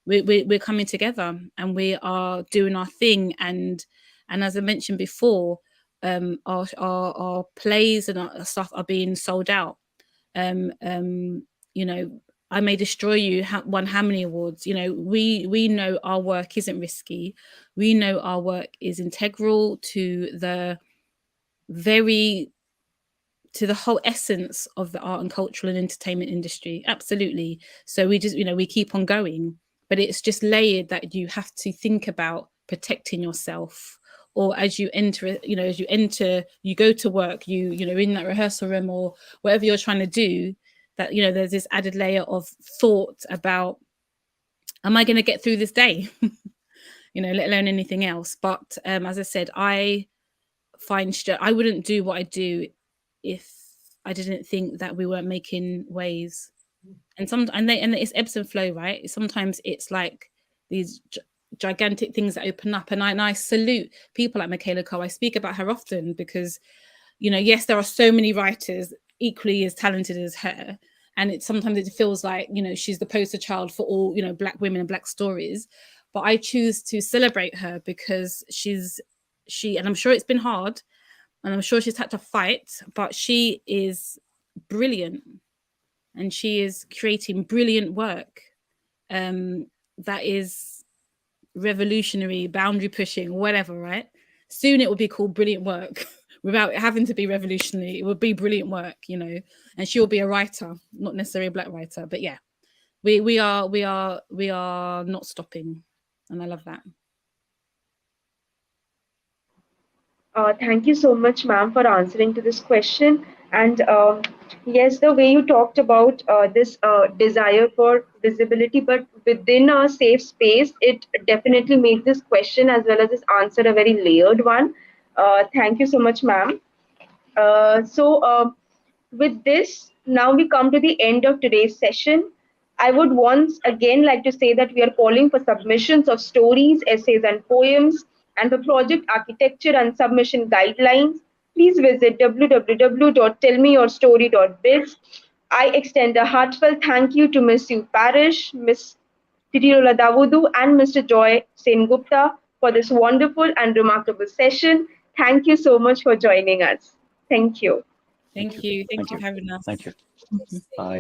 we're coming together and we are doing our thing. And as I mentioned before, our plays and our stuff are being sold out. You know, I May Destroy You won how many awards? You know, we know our work isn't risky. We know our work is integral to the whole essence of the art and cultural and entertainment industry. Absolutely. So we just, you know, we keep on going, but it's just layered that you have to think about protecting yourself. Or as you enter, you know, you go to work, you know, in that rehearsal room or whatever you're trying to do, that, you know, there's this added layer of thought about, am I going to get through this day? You know, let alone anything else. But as I said, I wouldn't do what I do if I didn't think that we weren't making waves. And it's ebbs and flow, right? Sometimes it's like these gigantic things that open up, and I salute people like Michaela Coe. I speak about her often because, you know, yes, there are so many writers equally as talented as her, and sometimes it feels like, you know, she's the poster child for all, you know, Black women and Black stories. But I choose to celebrate her because and I'm sure it's been hard, and I'm sure she's had to fight, but she is brilliant, and she is creating brilliant work that is revolutionary, boundary pushing, whatever, right? Soon it will be called brilliant work without having to be revolutionary. It will be brilliant work, you know, and she'll be a writer, not necessarily a Black writer, but yeah, we are not stopping, and I love that. Thank you so much, ma'am, for answering to this question. And yes, the way you talked about this desire for visibility, but within a safe space, it definitely made this question as well as this answer a very layered one. Thank you so much, ma'am. With this, now we come to the end of today's session. I would once again like to say that we are calling for submissions of stories, essays, and poems, and the project architecture and submission guidelines. Please visit www.tellmeyourstory.biz. I extend a heartfelt thank you to Ms. Sue Parrish, Ms. Titilola Dawudu, and Mr. Joy Sengupta for this wonderful and remarkable session. Thank you so much for joining us. Thank you. Thank you for having us. Thank you. Bye.